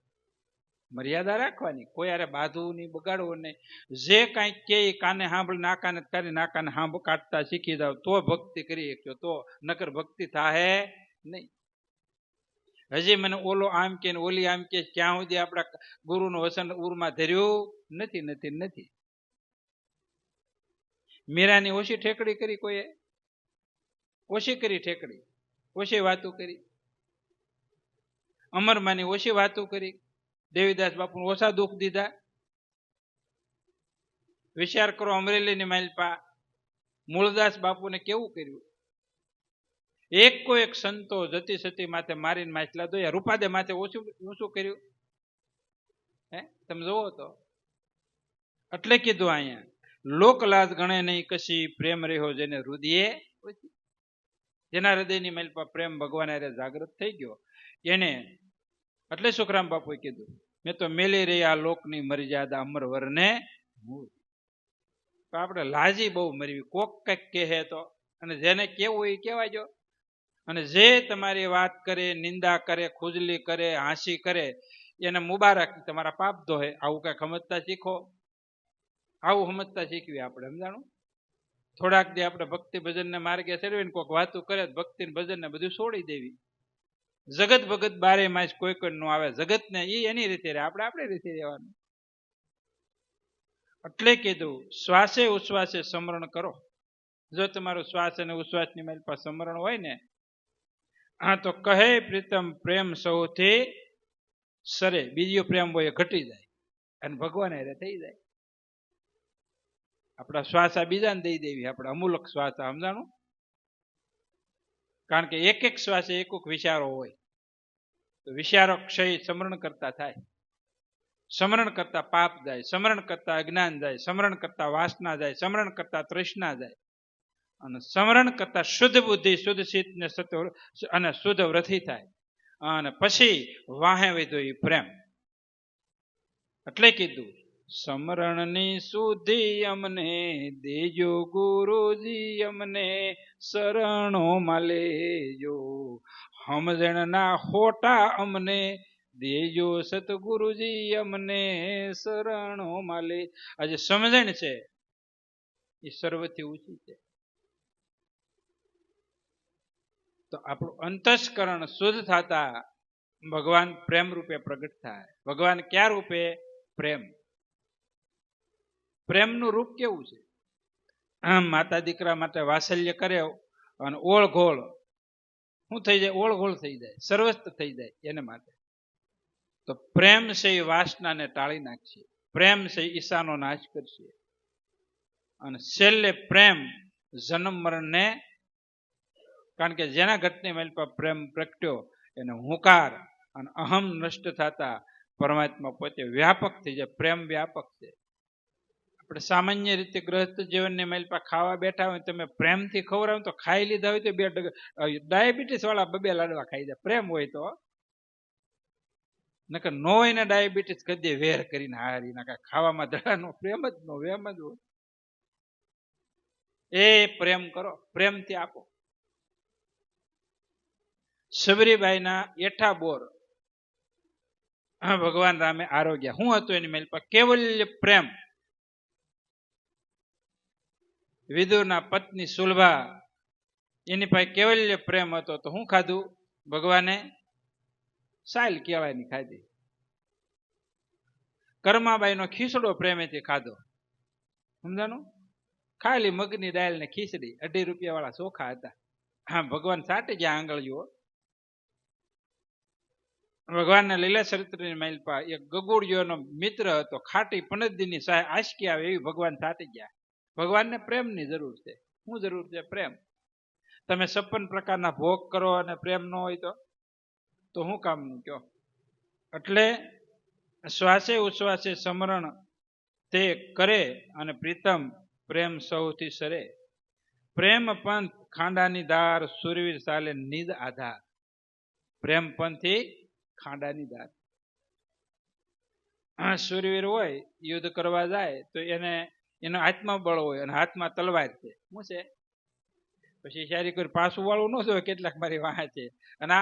મર્યાદા રાખવાની. કોઈ યારે બાંધવું નહીં, બગાડવું નહીં. જે કાંઈક કે કાને સાંભળી નાકાને કરી નાકાને કાઢતા શીખી જાવ તો ભક્તિ કરી શકશો, તો નકર ભક્તિ થાહે નહીં. હજી મને ઓલો આમ કે ઓલી આમ કે, ક્યાં સુધી આપણા ગુરુનું વસન ઉરમાં ધર્યું નથી નથી નથી. મીરાની ઓછી ઠેકડી કરી કોઈએ? ઓછી કરી ઠેકડી, ઓછી વાતો કરી. અમરમાની ઓછી વાતો કરી. દેવીદાસ બાપુ ઓછા દુઃખ દીધા. વિચાર કરો, અમરેલીની માલપા મૂળદાસ બાપુને કેવું કર્યું. એકો એક સંતો જતી સતી માથે મારીને માછલા દોયા. રૂપાદે માથે ઓછું ઊંચું કર્યું. તમે જોવો તો. એટલે કીધું અહીંયા લોકલાજ ગણે નહીં કશી પ્રેમ રહ્યો જેને હૃદયે, જેના હૃદયની માલપા પ્રેમ ભગવાન હારે જાગૃત થઈ ગયો એને. એટલે સુખરામ બાપુએ કીધું, મેં તો મેલી રહ્યા લોકની મર્યાદા અમર વરને. તો આપણે લાજી બહુ મરવી. કોક કઈક કહે તો, અને જેને કેવું એ કહેવાજો. અને જે તમારી વાત કરે, નિંદા કરે, ખુજલી કરે, હાંસી કરે એને મુબારક, તમારા પાપ ધોહે. આવું કઈક સમજતા શીખો. આવું સમજતા શીખવી આપણે. સમજાણું? થોડાક દી આપણે ભક્તિ ભજનને માર્ગે ચડવીને કોઈક વાતું કરે, ભક્તિ ભજનને બધું છોડી દેવી. જગત ભગત બારે માસ કોઈ કોઈ નો આવે. જગતને એ એની રીતે રહે, આપણે આપણી રીતે રહેવાનું. એટલે કીધું શ્વાસે ઉશ્વાસે સ્મરણ કરો. જો તમારું શ્વાસ અને ઉશ્વાસની મારી પાસે સ્મરણ હોય ને, હા, તો કહે પ્રીતમ પ્રેમ સૌથી સરે. બીજો પ્રેમ હોય ઘટી જાય અને ભગવાન હારે થઈ જાય. આપણા શ્વાસા બીજાને દઈ દેવી, આપણા અમૂલક શ્વાસા. સમજાણું? કારણ કે એક એક શ્વાસે એક એક વિચારો હોય. તો વિચારો ક્ષય સ્મરણ કરતા થાય. સ્મરણ કરતા પાપ જાય, સ્મરણ કરતા અજ્ઞાન જાય, સ્મરણ કરતા વાસના જાય, સ્મરણ કરતા તૃષ્ણા જાય, અને સ્મરણ કરતા શુદ્ધ બુદ્ધિ, શુદ્ધ ચિત્ત ને સત્વ અને શુદ્ધ વ્રતિ થાય. અને પછી વાહે વધો એ પ્રેમ. એટલે કીધું સ્મરણની શુદ્ધિ અમને દેજો ગુરુજી, અમને શરણોમાં લેજો. સમજણના હોટા અમને દેજો સતગુરુજી, અમને શરણોમાં લે. આજે સમજણ છે એ સર્વથી ઊંચી છે. તો આપણું અંતસ્કરણ શુદ્ધ થતા ભગવાન પ્રેમ રૂપે પ્રગટ થાય. ભગવાન ક્યાં રૂપે? પ્રેમ. પ્રેમનું રૂપ કેવું છે? આમ માતા દીકરા માટે વાત્સલ્ય કરે અને ઓળઘોળ શું થઈ જાય? ઓળઘોળ થઈ જાય, સર્વસ્ત થઈ જાય એને માટે. તો પ્રેમ છે એ વાસનાને ટાળી નાખશે, પ્રેમ છે ઈચ્છાનો નાશ કરશે, અને છેલ્લે પ્રેમ જન્મ મરણને, કારણ કે જેના ઘટની મેલ પર પ્રેમ પ્રગટ્યો એને હુંકાર અને અહમ નષ્ટ થતા પરમાત્મા પોતે વ્યાપક થઈ જાય. પ્રેમ વ્યાપક છે. આપણે સામાન્ય રીતે ગ્રસ્ત જીવનની મેલ પર ખાવા બેઠા હોય, તમે પ્રેમથી ખવડાવો તો ખાઈ લીધા હોય તો બે ડાયાબિટીસ વાળા બબે લાડવા ખાઈ જાય, પ્રેમ હોય તો. નકર નો હોય ને ડાયાબિટીસ કદી વેર કરીને હારી નાખે, ખાવામાં ધડાનો પ્રેમ જ નો એમ જ હોય. એ પ્રેમ કરો, પ્રેમથી આપો. સબરીબાઈના એઠા બોર ભગવાન રામે આરોગ્ય. શું હતું એની મેલ પર? કેવલ્ય પ્રેમ. વિદુરના પત્ની સુલભા, એની પાસે કેવલ્ય પ્રેમ હતો તો શું ખાધું ભગવાને? સાયલ કેળાની ખાધી. કર્માબાઈનો ખીચડો પ્રેમેથી ખાધો. સમજાનું? ખાલી મગની દાળ ને ખીચડી, 2.5 રૂપિયા વાળા ચોખા હતા. હા, ભગવાન સાટી ગયા આંગળીઓ. ભગવાનના લીલા ચરિત્રની માલપા એક ગગુડિયોનો મિત્ર હતો, ખાટી 15 દીની સાય આશકી આવે એવી ભગવાન સાટી ગયા. ભગવાનને પ્રેમની જરૂર છે. શું જરૂર છે? પ્રેમ. તમે 56 પ્રકારના ભોગ કરો અને પ્રેમ ન હોય તો શું કામનું કયો? એટલે શ્વાસે ઉશ્વાસે સમરણ તે કરે અને પ્રીતમ પ્રેમ સૌથી સરે. પ્રેમ પંથ ખાંડાની ધાર, સુરવીર ચાલે નિજ આધાર. પ્રેમ પંથી ખાંડાની ધાર. સુરવીર હોય, યુદ્ધ કરવા જાય તો એનો હાથમાં બળ હોય અને હાથમાં તલવાર છે. શું છે? પછી સારી કોઈ પાછું વાળું ન જોય કેટલાક મારી વાહ છે. અને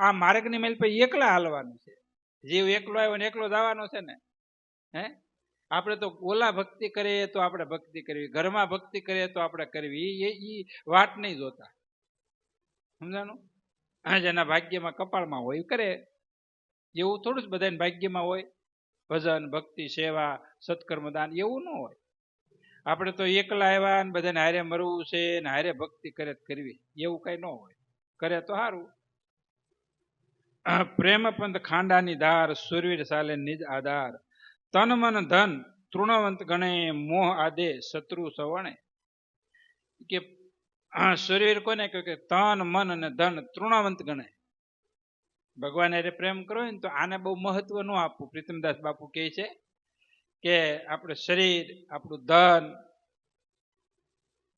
આ માર્ગની મેલ પર એકલા હાલવાનું છે. જીવ એકલો આવ્યો ને એકલો જવાનો છે ને. હે, આપણે તો ઓલા ભક્તિ કરીએ તો આપણે ભક્તિ કરવી, ઘરમાં ભક્તિ કરીએ તો આપણે કરવી, એ વાટ નહીં જોતા. સમજાનું? જેના ભાગ્યમાં કપાળમાં હોય કરે, એવું થોડું જ બધાને ભાગ્યમાં હોય. ભજન, ભક્તિ, સેવા, સત્કર્મ, દાન એવું ન હોય. આપણે તો એકલા આવ્યા ને બધાને હારે મરવું છે ને હારે ભક્તિ કરે કરવી, એવું કઈ ન હોય. કરે તો સારું. પ્રેમ પંથ ખાંડાની ધાર, સુરવીર ચાલે નિજ આધાર. તન મન ધન તૃણવંત ગણે, મોહ આદે શત્રુ સવણે. કે સુરવીર કોને કહ્યું? કે તન મન અને ધન તૃણવંત ગણે. ભગવાન હારે પ્રેમ કરો ને તો આને બહુ મહત્વ ન આપવું. પ્રીતમદાસ બાપુ કહે છે કે આપણે શરીર, આપણું ધન,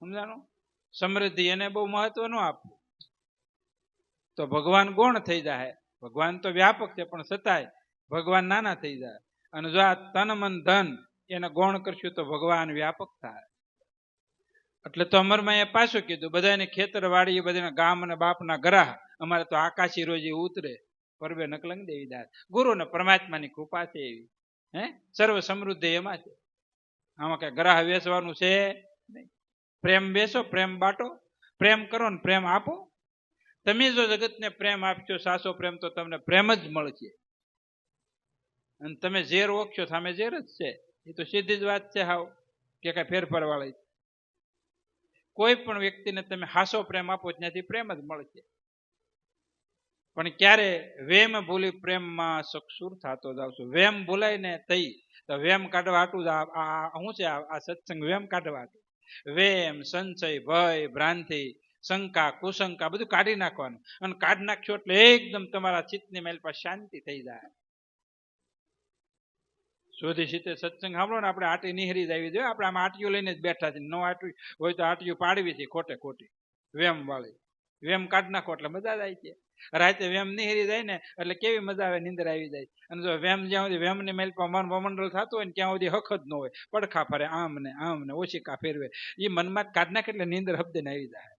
સમજાણું, સમૃદ્ધિ, એને બહુ મહત્વ ન આપવું તો ભગવાન ગૌણ થઈ જાય. ભગવાન તો વ્યાપક છે પણ છતાંય ભગવાન નાના થઈ જાય. અને જો આ તન મન ધન એને ગૌણ કરશું તો ભગવાન વ્યાપક થાય. એટલે તો અમરમાં એ પાછું કીધું, બધાને ખેતર વાડી, બધાના ગામ અને બાપના ગરાહ, અમારે તો આકાશી રોજી ઉતરે, પરવે નકલંગ દેવીદાસ. ગુરુ ને પરમાત્માની કૃપા છે એવી. હે, સર્વ સમૃદ્ધિ એમાં છે. આમાં કઈ ગ્રાહ વેચવાનું છે નહીં. પ્રેમ બેસો, પ્રેમ બાટો, પ્રેમ કરો ને પ્રેમ આપો. તમે જો જગતને પ્રેમ આપશો, સાચો પ્રેમ, તો તમને પ્રેમ જ મળશે. અને તમે ઝેર ઓખશો, સામે ઝેર જ છે. એ તો સીધી જ વાત છે હાવ, કે કઈ ફેરફાર વાળી. કોઈ પણ વ્યક્તિને તમે હાસો પ્રેમ આપો ત્યાંથી પ્રેમ જ મળશે. પણ ક્યારે વેમ ભૂલી પ્રેમમાં સક્ષુર થતો જાવ છું. વેમ ભૂલાય ને થઈ તો વેમ કાઢવા હાટું જ શું છે આ સત્સંગ? વેમ કાઢવા હાટું. વેમ, સંશય, ભય, ભ્રાંતિ, શંકા, કુશંકા બધું કાઢી નાખવાનું. અને કાઢી નાખશો એટલે એકદમ તમારા ચિત્તની મેલ પર શાંતિ થઈ જાય. શોધી સીતે સત્સંગ સાંભળો ને, આપણે આટી નિહરી જ આવી જોઈએ. આપણે આમાં આટીઓ લઈને જ બેઠા છે. નો આટી હોય તો આટીઓ પાડવી છે ખોટે ખોટી, વેમ વાળી. વેમ કાઢી નાખો એટલે મજા જ આવી છે. રાતે વેમ નિહરી જાય ને એટલે કેવી મજા આવે, નીંદર આવી જાય. અને જો વેમ જ્યાં સુધી વેમની મેલ પર મન વમંડળ થતું હોય ને ત્યાં સુધી હક જ ન હોય, પડખા ફરે આમ ને ઓશિકા ફેરવે. એ મનમાં જ કાઢી નાખે એટલે નીંદર હબદે ને આવી જાય.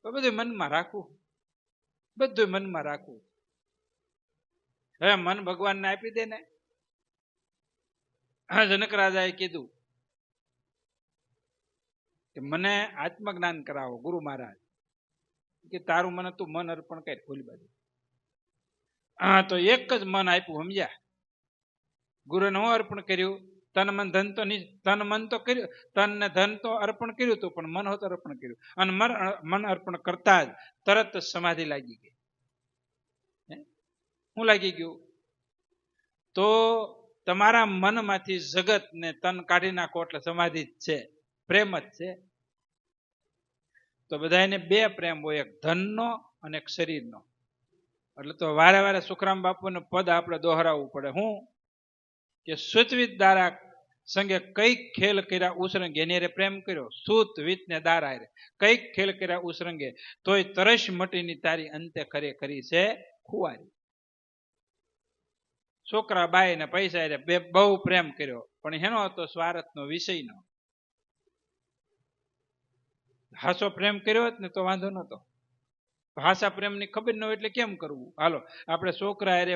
તો બધું મનમાં રાખવું, બધું મનમાં રાખવું. હવે મન ભગવાનને આપી દે ને. જનક રાજાએ કીધું કે મને આત્મજ્ઞાન કરાવો ગુરુ મહારાજ, કે તારું મને તું મન અર્પણ કર ખોલી બાજુ. હા, તો એક જ મન આપ્યું, સમજ્યા? ગુરુને હું અર્પણ કર્યું? તન મન ધન તો નહીં, તન મન તો કર્યું, તન ને ધન તો અર્પણ કર્યું હતું, પણ મન હોત અર્પણ કર્યું. અને મન અર્પણ કરતા જ તરત જ સમાધિ લાગી ગઈ. શું લાગી ગયું? તો તમારા મનમાંથી જગત ને તન કાઢી નાખો એટલે સમાધિ જ છે, પ્રેમ જ છે. તો બધાને બે પ્રેમ હોય, એક ધનનો અને એક શરીરનો. એટલે તો વારે વારે સુખરામ બાપુનું પદ આપણે દોહરાવવું પડે. હું કે સુતવિત દારા સંગે કઈક ખેલ કર્યા ઉસરંગે, એની હારે પ્રેમ કર્યો. સુત વિત ને દારા રે કઈક ખેલ કર્યા ઉસરંગે, તોય તરસ મટીની તારી અંતે ખરે કરી છે ખુવારી. છોકરા બાઈ ને પૈસા રે બહુ પ્રેમ કર્યો, પણ એનો હતો સ્વાર્થનો, વિષયનો. હાસો પ્રેમ કર્યો હોત ને તો વાંધો નતો. હાસા પ્રેમની ખબર ન હોય એટલે કેમ કરવું? હાલો, આપણે છોકરા હારે,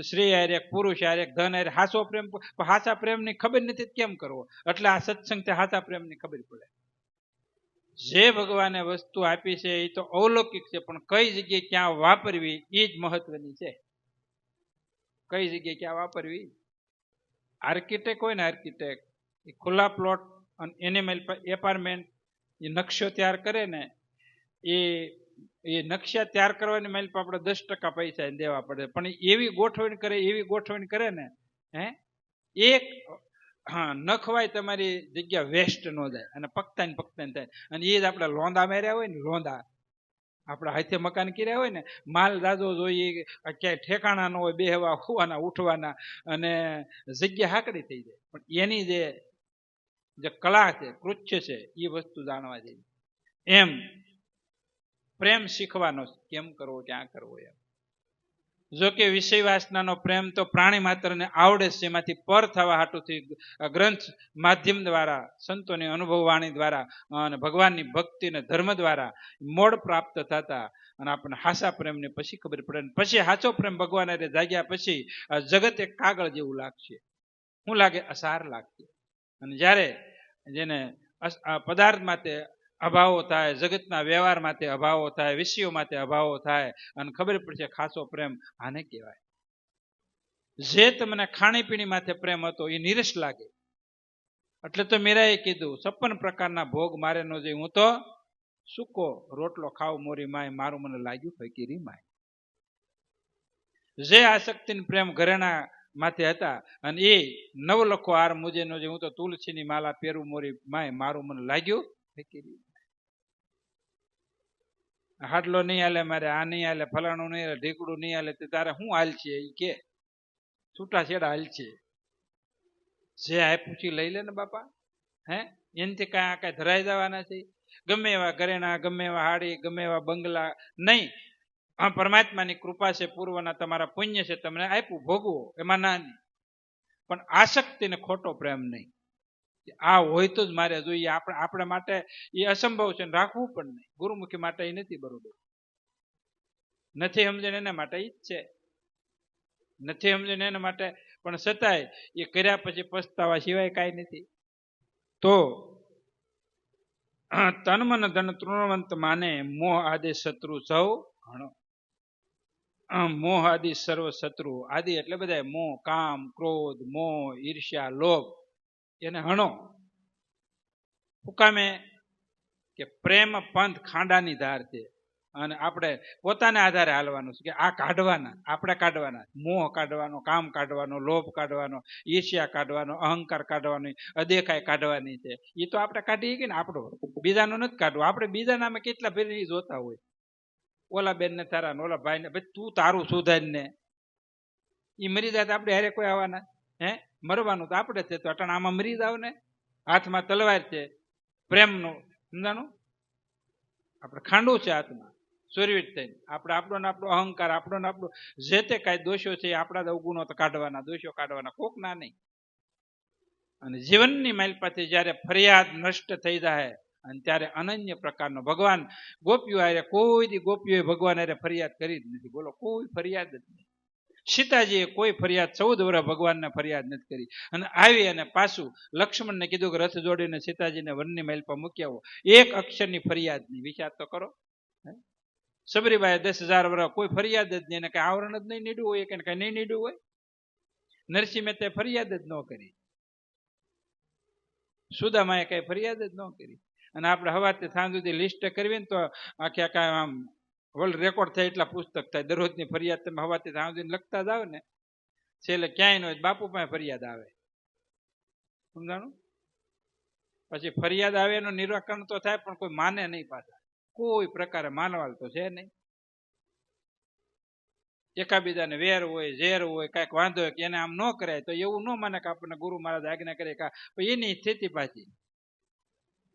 સ્ત્રી હારે, પુરુષ હારે, ધન હારે હાસો પ્રેમ, હાસા પ્રેમની ખબર નથી કેમ કરવો? એટલે આ સત્સંગથી હાસા પ્રેમની ખબર પડે. જે ભગવાને વસ્તુ આપી છે એ તો અવલૌકિક છે, પણ કઈ જગ્યાએ ક્યાં વાપરવી એ જ મહત્વની છે. કઈ જગ્યાએ ક્યાં વાપરવી? આર્કિટેક્ટ હોય ને, આર્કિટેક્ટ એ ખુલ્લા પ્લોટ અને એનિમલ એપાર્ટમેન્ટ એ નકશો તૈયાર કરે ને, એ નકશા તૈયાર કરવાની માઇલ પર આપણે 10% પૈસા દેવા પડે, પણ એવી ગોઠવણી કરે ને, એક હા નખવાય તમારી જગ્યા વેસ્ટ ન જાય, અને પકતા ને થાય. અને એ જ આપણે લોંદા માર્યા હોય ને, લોંદા આપણા હાથે મકાન કર્યા હોય ને, માલ દાદો જોઈએ, ક્યાંય ઠેકાણા ન હોય બેહવા, ખુવાના, ઉઠવાના, અને જગ્યા હાકડી થઈ જાય. પણ એની જે કળા છે, કૃત્ય છે, એ વસ્તુ જાણવા જેવી. એમ પ્રેમ શીખવાનો કેમ કરવો, ક્યાં કરવો. એમ જો કે વિષય વાસનાનો પ્રેમ તો પ્રાણી માત્રને આવડે છે, એમાંથી પર થવા હાટુથી ગ્રંથ માધ્યમ દ્વારા, સંતોની અનુભવ વાણી દ્વારા અને ભગવાનની ભક્તિ અને ધર્મ દ્વારા મોડ પ્રાપ્ત થતા, અને આપણને હાસા પ્રેમની પછી ખબર પડે. પછી સાચો પ્રેમ ભગવાન હારે જાગ્યા પછી જગત એક કાગળ જેવું લાગશે. શું લાગે? અસાર લાગશે. અને જ્યારે જેને પદાર્થ માટે અભાવો થાય, જગતના વ્યવહાર માટે અભાવો થાય, વિષયો માટે અભાવો થાય, અને ખબર પડશે ખાસો પ્રેમ આને કહેવાય. જે તમને ખાણીપીણી માથે પ્રેમ હતો એ નિરસ લાગે. એટલે તો મીરાએ કીધું, 56 પ્રકારના ભોગ મારે નો જોઈ, હું તો સૂકો રોટલો ખાવ મોરી માય, મારું મને લાગ્યું ફકીરી માય. જે આસક્તિ પ્રેમ ઘરેણા માથે હતા, અને એ નવલખો હાર મુજે નો જે, હું તો તુલસીની માલા પહેરું મોરી માય, મારું મને લાગ્યું ફકીરી. હાડલો નહીં હાલે મારે, આ નહીં હાલે, ફલાણું નહીં હાલે, ઢીકડું નહીં હાલે, તારે શું હાલ છે? એ કે છૂટાછેડા હાલ છે. જે આપ્યું છે લઈ લે ને બાપા. એનાથી કઈ ધરાઈ જવાના છે? ગમે એવા ઘરેણા, ગમે એવા હાડી, ગમે એવા બંગલા નહીં. આ પરમાત્માની કૃપા છે, પૂર્વના તમારા પુણ્ય છે, તમને આપ્યું, ભોગવો, એમાં ના નહીં. પણ આસક્તિ ને ખોટો પ્રેમ નહીં. આ હોય તો જ મારે જોઈએ. આપણે માટે એ અસંભવ છે, રાખવું પણ નહીં. ગુરુમુખી માટે એ નથી બરોબર. નથી સમજણ એના માટે ઈ જ છે, નથી સમજણ એના માટે. પણ છતાંય એ કર્યા પછી પસ્તાવા સિવાય કાંઈ નથી. તો તન મન ધન તૃણવંત માને, મોહ આદિ શત્રુ સૌ હણો. મોહ આદિ સર્વ શત્રુ, આદિ એટલે બધા મોહ, કામ, ક્રોધ, મોહ, ઈર્ષ્યા, લોભ, એને હણો. હુકામે કે પ્રેમ પંથ ખાંડાની ધાર છે, અને આપણે પોતાના આધારે હાલવાનું છે કે આ કાઢવાના, આપણે કાઢવાના. મોહ કાઢવાનો, કામ કાઢવાનો, લોભ કાઢવાનો, ઈર્ષ્યા કાઢવાનો, અહંકાર કાઢવાનો, અદેખાઈ કાઢવાની છે. એ તો આપણે કાઢીએ કે ને, આપણો, બીજાનું નથી કાઢવું. આપણે બીજા નામે કેટલા ફેરી જોતા હોય, ઓલા બેન ને તારા ને, ઓલા ભાઈ ને, ભાઈ તું તારું સુધારીને. એ મરી જાય તો આપણે હારે કોઈ આવવાના? મરવાનું તો આપણે છે. તો અટાણ આમાં મરી જાવ ને. હાથમાં તલવાર છે પ્રેમનું, સમજાણું? આપણે ખાંડું છે હાથમાં, સુરવીર થઈને. આપણે આપણો ને આપણો અહંકાર, આપણો ને આપણો જે તે કાંઈ દોષો છે આપણા અવગુણો તો કાઢવાના, દોષો કાઢવાના, કોક ના નહીં. અને જીવનની માલપાથી જયારે ફરિયાદ નષ્ટ થઈ જાય, અને ત્યારે અનન્ય પ્રકારનો ભગવાન ગોપીઓ હારે, કોઈ દી ગોપીઓએ ભગવાન હારે ફરિયાદ કરી જ નથી. બોલો, કોઈ ફરિયાદ જ નહીં. સીતાજીએ કોઈ ફરિયાદ 14 વર્ષ ભગવાનને ફરિયાદ નથી કરી. અને આવી અને પાછું લક્ષ્મણને કીધું કે રથ જોડીને સીતાજીને વનની મહેલ પર મૂકી આવો. એક અક્ષરની ફરિયાદ નહીં. વિચાર તો કરો. સબરીબાઈ 10,000 વર્ષ કોઈ ફરિયાદ જ નહીં, એને કઈ આવરણ જ નહીં નીડ્યું હોય, કે કઈ નહીં નીડ્યું હોય. નરસિંહ મહેતાએ ફરિયાદ જ ન કરી, સુદામાએ કઈ ફરિયાદ જ ન કરી. અને આપણે હવારથી સાંજ સુધી લિસ્ટ કરવી ને તો આખે આખા આમ વર્લ્ડ રેકોર્ડ થાય એટલા પુસ્તક થાય. દરરોજની ફરિયાદ તમે હવારથી સાંજ સુધી લખતા જાવ ને, છેલ્લે ક્યાંય ન હોય બાપુ પાસે ફરિયાદ આવે. સમજાણું? પછી ફરિયાદ આવે એનું નિરાકરણ તો થાય, પણ કોઈ માને નહીં પાછા, કોઈ પ્રકારે માનવાલ તો છે નહીં. એકાબીજાને વેર હોય, ઝેર હોય, કાંઈક વાંધો હોય કે એને આમ ન કરાય તો એવું ન માને કે આપણને ગુરુ મહારાજ આજ્ઞા કરે, એની સ્થિતિ પાછી.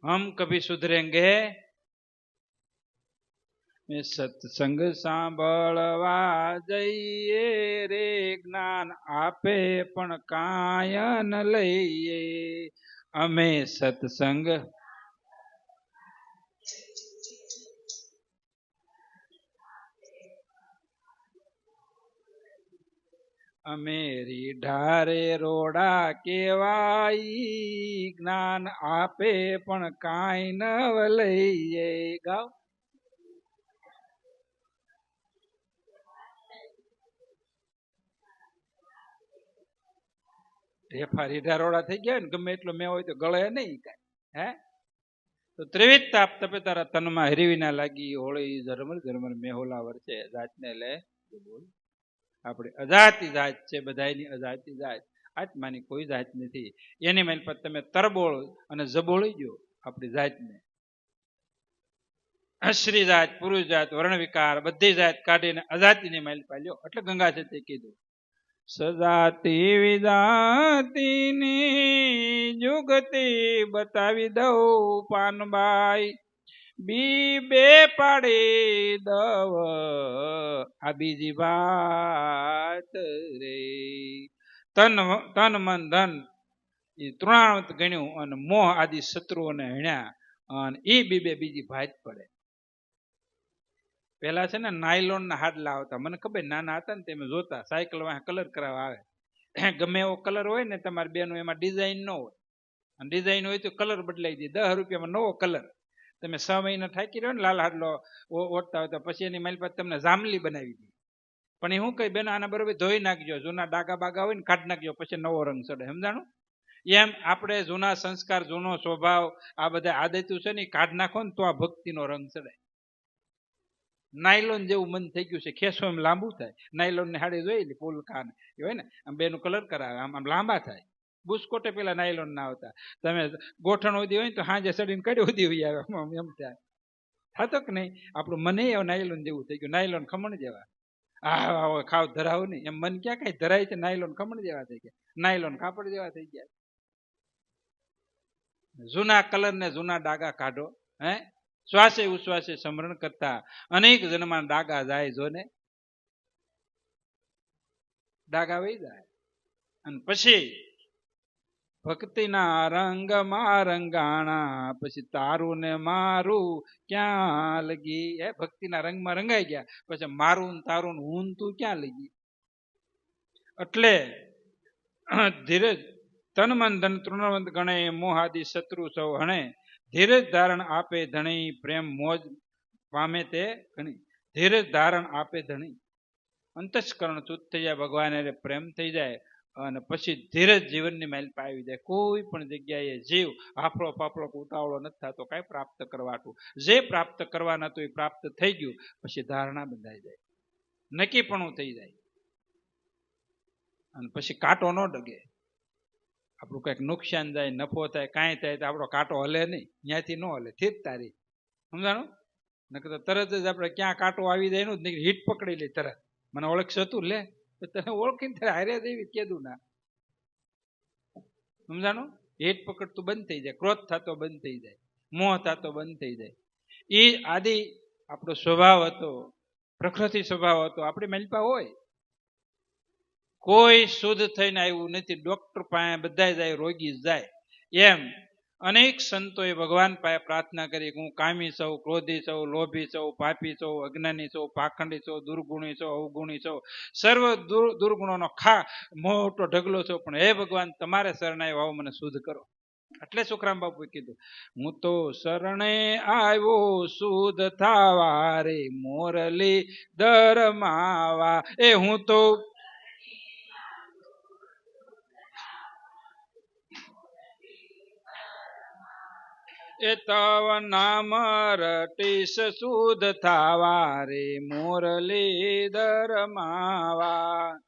હમ કભી સુધરેંગે, સત્સંગ સાંભળવા જઈએ રે, જ્ઞાન આપે પણ કાયન લઈએ, અમે સત્સંગ અમેરી ઢારે રોડા કેવાઈ, જ્ઞાન આપે પણ કાંઈ ન લઈએ. ગાવ. ઢેફા રીઢા રોડા થઈ ગયા ને, ગમે એટલો મેં હોય તો ગળે નહીં કાંઈ. હે તો ત્રિવિધ તાપ તપે તારા તનમાં હરીવી ના લાગી, હોળી ઝરમર ઝરમર મેહોલા વરસે, જાતને લે બોલ. આપણે અજાતી જાત છે, બધાની અજાતી જાત, આત્માની કોઈ જાત નથી. એની માલ પર તમે તરબોળ અને જબોળી ગયો આપણી જાતને. અશ્રી જાત, પુરુષ જાત, વર્ણ વિકાર બધી જાત કાઢીને અજાતીની માલ પાલ્યો. એટલે ગંગા છે તે કીધું, સજાતી વિજાતિની જુગતી બતાવી દઉં પાનબાઈ, બી બે પાડી દવ આ બીજી વાત રે. તન મન ધન એ તૃણાવત ગણ્યું અને મોહ આદિ શત્રુઓને હણ્યા, અને એ બીજી ભાત પડે. પેલા છે ને નાયલોન ના હાડલા આવતા, મને ખબર નાના હતા ને તમે જોતા, સાયકલ માં કલર કરાવવા આવે, ગમે એવો કલર હોય ને તમારી બેનો, એમાં ડિઝાઇન ન હોય, અને ડિઝાઇન હોય તો કલર બદલાઈ દે. 10 રૂપિયામાં નવો કલર. તમે 6 મહિના થાકી રહ્યો ને લાલ હાડલો ઓટતા હોય તો પછી એની મારી પાસે તમને જાંબલી બનાવી દે. પણ એ શું કઈ બેન, આના બરોબર ધોઈ નાખજો, જૂના ડાગા બાગા હોય ને કાઢી નાખજો, પછી નવો રંગ ચડે. સમજાણું? એમ આપણે જૂના સંસ્કાર, જૂનો સ્વભાવ, આ બધા આદતું છે ને કાઢ નાખો ને તો આ ભક્તિનો રંગ ચડે. નાયલોન જેવું મન થઈ ગયું છે, ખેસો એમ લાંબુ થાય. નાયલોન ની હાડી જોઈ ફૂલ કાન એ હોય ને, આમ બેનું કલર કરાવે, આમ લાંબા થાય. બુસ્કોટે પેલા નાયલોન ના આવતા, તમે ગોઠણ ઉધી હોય ને તો હાજે ચડીને કડી ઉધી હોય આવે, એમ થાય. થતો કે નહીં? આપણું મને એવું નાયલોન જેવું થઈ ગયું, નાયલોન ખમણ જેવા. હા ખાવ ધરાવું નહીં, એમ મન ક્યાં કઈ ધરાય છે? નાયલોન ખમણ જેવા થઈ ગયા, નાયલોન કાપડ જેવા થઈ ગયા. જૂના કલર ને જૂના ડાગા કાઢો. હે શ્વાસે ઉશ્વાસે સ્મરણ કરતા અનેક જન્મના ડાગા જાય, જો ને ડાગા વહી જાય. અને પછી ભક્તિના રંગમાં રંગાણા, પછી તારું ને મારું ક્યાં લગી. હે ભક્તિના રંગમાં રંગાઈ ગયા, પછી મારું તારું હું તું ક્યાં લગી. એટલે ધીરજ તન મન ધન તૃણવંત ગણે, મોહાદિ શત્રુ સૌ હણે, ધીરજ ધારણ આપે ધણી, પ્રેમ મોજ પામે તે ઘણી. ધીરજ ધારણ આપે ધણી, અંતસ્કરણ શુદ્ધ થઈ જાય, ભગવાન એટલે પ્રેમ થઈ જાય, અને પછી ધીરજ જીવનની માઇલ પાવી જાય. કોઈ પણ જગ્યાએ જીવ હાફળો ફાફળો ઉતાવળો નથી થતો કઈ પ્રાપ્ત કરવાતું. જે પ્રાપ્ત કરવાના હતું એ પ્રાપ્ત થઈ ગયું, પછી ધારણા બંધાઈ જાય, નક્કીપણું થઈ જાય, અને પછી કાંટો ન ડગે. આપણું કઈક નુકસાન જાય, નફો થાય, કાંઈ થાય તો આપણો કાંટો હલે નહીં, ત્યાંથી ન હલે, થીરતા રહી. સમજાણું? નકર તો તરત જ આપણે ક્યાં કાંટો આવી જાય એનું જ હીટ પકડી લે તરત. મને ઓળખશે તું લે, તને ઓળખીને તારે હારે દેવી કીધું ના. સમજાણું? હીટ પકડતું બંધ થઈ જાય, ક્રોધ થતો બંધ થઈ જાય, મોહ થતો બંધ થઈ જાય. એ આદિ આપણો સ્વભાવ હતો, પ્રકૃતિ સ્વભાવ હતો. આપણી મલપા હોય, કોઈ શુદ્ધ થઈને આવ્યું નથી. ડોક્ટર પાસે બધા જાય, રોગી જાય. એમ અનેક સંતોએ ભગવાન પાસે પ્રાર્થના કરી, હું કામી છું, ક્રોધી છું, લોભી છું, પાપી છું, અજ્ઞાની છું, પાખંડી છું, દુર્ગુણી છું, અવગુણી છું, સર્વ દુર્ગુણોનો મોટો ઢગલો છો, પણ હે ભગવાન તમારે શરણાઈ આવો, મને શુદ્ધ કરો. એટલે સુખરામ બાપુએ કીધું, હું તો શરણે આવ્યો શુદ્ધ થાવા રે મોરલી ધરમાવા. એ હું તો એ તવ નામ રટીશ શુદ્ધ થાવા રે મોરલી ધરમાવા.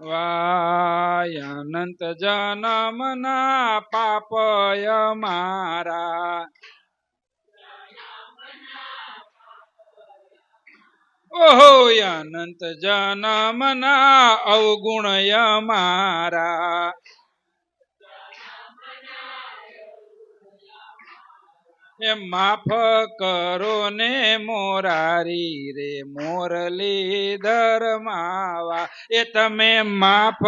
વાય અનંત જન્મના પાપય મારા. ઓહો અનંત જન્મના અવગુણય મારા. એ માફ કરો ને મોરારી રે મોરલી ધરમાવા. એ તમે માફ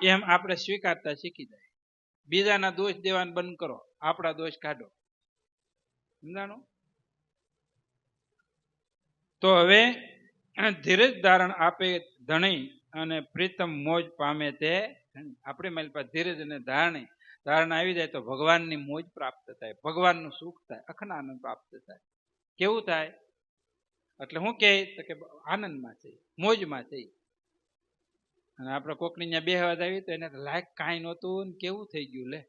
એમ આપણે સ્વીકારતા શીખી જાય. બીજાના દોષ દેવાનું બંધ કરો, આપણા દોષ કાઢો. સમજાણું? તો હવે ધીરજ ધારણ આપે ધણી અને પ્રીતમ મોજ પામે તે. આપણી મારી પાસે ધીરજ અને ધારણા આવી જાય તો ભગવાનની મોજ પ્રાપ્ત થાય, ભગવાનનું સુખ થાય, અખંડ આનંદ પ્રાપ્ત થાય. કેવું થાય? એટલે શું કહે કે આનંદમાં છે, મોજમાં છે. અને આપણે કોકની ત્યાં બેહવા આવી તો એને લાયક કાંઈ નહોતું ને કેવું થઈ ગયું લે,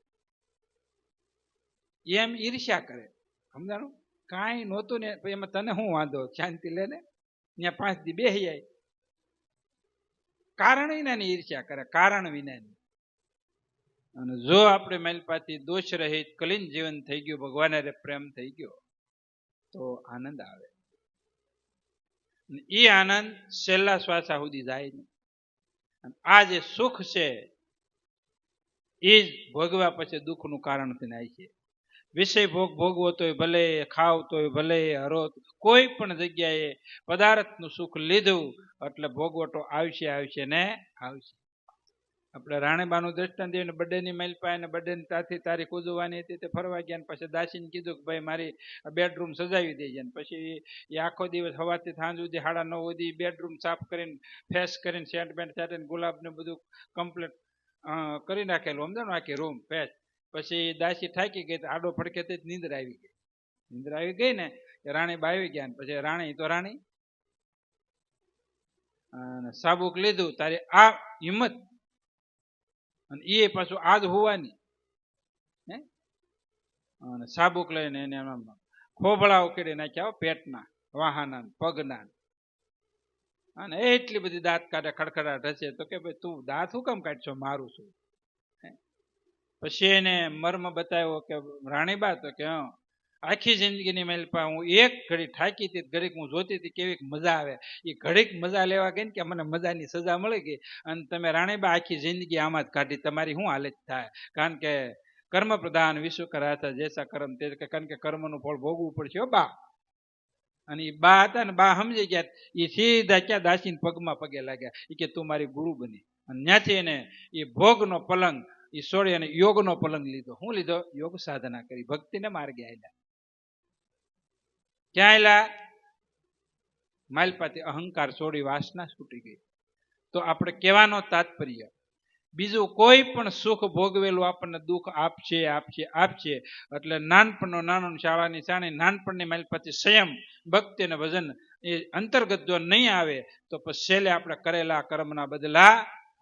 એમ ઈર્ષ્યા કરે. સમજાણું? કાંઈ નહોતું ને એમાં તને શું વાંધો, શાંતિ લે ને. ત્યાં 5 દી બેસી જાય, કારણ વિનાની ઈર્ષ્યા કરે, કારણ વિનાની. અને જો આપણે માલપાથી દોષ રહિત કલીન જીવન થઈ ગયું, ભગવાન હારે પ્રેમ થઈ ગયો તો આનંદ આવે. એ આનંદ છેલ્લા શ્વાસા સુધી જાય નહીં. આ જે સુખ છે એ જ ભોગવા પછી દુઃખનું કારણ થઈને આવે છે. વિષય ભોગ ભોગવો તોય ભલે, ખાવ તોય ભલે, હરો કોઈ પણ જગ્યાએ પદાર્થનું સુખ લીધું એટલે ભોગવટો આવશે ને આવશે. આપણે રાણીબાનું દ્રષ્ટાંત દઈએ ને, બર્થડેની માઇલ પાય ને બર્થડેની તારીખ ઉજવવાની હતી તે ફરવા ગયા ને પછી દાસીને કીધું કે ભાઈ મારી બેડરૂમ સજાવી દેજે. ને પછી એ આખો દિવસ સવારથી સાંજ સુધી 9:30 સુધી બેડરૂમ સાફ કરીને ફેસ કરીને સેન્ટ બેન્ટ ચાટીને ગુલાબ ને બધું કમ્પ્લીટ કરી નાખેલું. સમજાણું? આખી રૂમ ફેસ. પછી દાસી થાકી ગઈ, આડો ફડકે નીંદર આવી ગઈ. નીંદર આવી ગઈ ને રાણી બાવી ગયા ને પછી રાણી તો રાણી સાબુક લીધું તારી આ હિંમત, અને એ પાછું આજ હોવાની હે, અને સાબુક લઈને એને ખોભળા ઉકેડી નાખ્યા પેટના, વાહાના, પગના. અને એટલી બધી દાંત કાઢે, ખડખડાટ હશે. તો કે ભાઈ તું દાંત શું કામ કાઢશો, મારું છું. પછી એને મર્મ બતાવ્યો કે રાણીબા તો કે આખી જિંદગીની મેલપા હું એક ઘડી થાકી હતી, ઘડીક હું જોતી હતી કેવી મજા આવે. એ ઘડીક મજા લેવા ગઈ ને કે મને મજાની સજા મળી ગઈ. અને તમે રાણીબા આખી જિંદગી આમાં જ કાઢી, તમારી શું હાલત થાય? કારણ કે કર્મ પ્રધાન વિશ્વ કરાતા જેસા કર્મ તે, કારણ કે કર્મનું ફળ ભોગવવું પડશે હો બા. અને એ બા હતા ને, બા સમજી ગયા. એ સીધા ક્યાં દાસીને પગમાં પગે લાગ્યા. એ કે તું મારી ગુરુ બની. અને ત્યાંથી એને એ ભોગનો પલંગ એ છોડી અને યોગનો પલંગ લીધો. શું લીધો? યોગ સાધના કરી, ભક્તિને માર્ગે આવેલા. ક્યાં આવેલા? માલપાથી અહંકાર છોડી વાસના છૂટી ગઈ. તો આપણે કહેવાનો તાત્પર્ય, બીજું કોઈ પણ સુખ ભોગવેલું આપણને દુઃખ આપશે આપશે આપશે. એટલે નાનપણનો નાનો, શાળાની શાણી, નાનપણની માલપાથી સંયમ, ભક્તિ અને ભજન એ અંતર્ગત જો નહીં આવે તો પછી છેલ્લે આપણે કરેલા કર્મના બદલા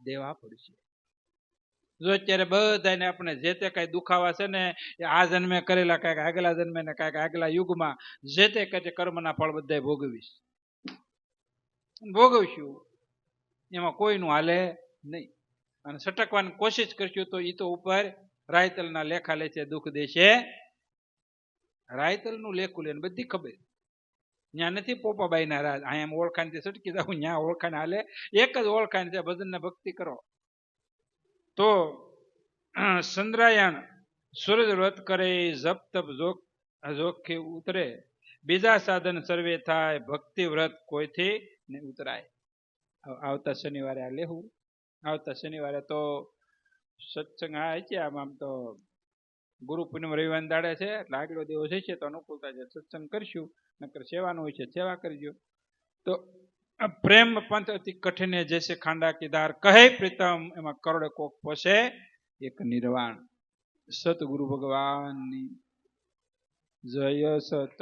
દેવા પડશે. જો અત્યારે બધાને આપણે જે તે કઈ દુખાવા છે ને એ આ જન્મે કરેલા, કાંઈક આગલા જન્મે ને કાંઈક આગલા યુગમાં જે તે કઈ કર્મના ફળ બધા ભોગવીશું. એમાં કોઈનું હાલે નહીં. અને સટકવાની કોશિશ કરશું તો એ તો ઉપર રાયતલના લેખા લે છે, દુઃખ દેશે. રાયતલનું લેખું લે બધી ખબર. ત્યાં નથી પોપાબાઈના રાજ, અહીંયા ઓળખાણથી સટકી જાવ, ત્યાં ઓળખાણ હાલે. એક જ ઓળખાણ છે, ભજન ને ભક્તિ કરો. તો ચંદ્રાયણ સૂરજ વ્રત કરે, જપ તપ જોખે ઉતરે, બીજા સાધન સર્વે થાય, ભક્તિ વ્રત કોઈથી ને ઉતરાય. આવતા શનિવારે આ લેવું. આવતા શનિવારે તો સત્સંગ આ છે. આમ તો ગુરુ પૂનમ રવિવાર દાડે છે એટલે આગલો દિવસ હશે તો અનુકૂળતા છે સત્સંગ કરશું, નકર સેવાનું હોય છે સેવા કરજો. તો પ્રેમ પંથ અતિ કઠિન જૈસે ખાંડા કી ધાર કહે પ્રીતમ, એમાં કરોડે કોક પોસે એક નિર્વાણ. સતગુરુ ભગવાનની જય. સત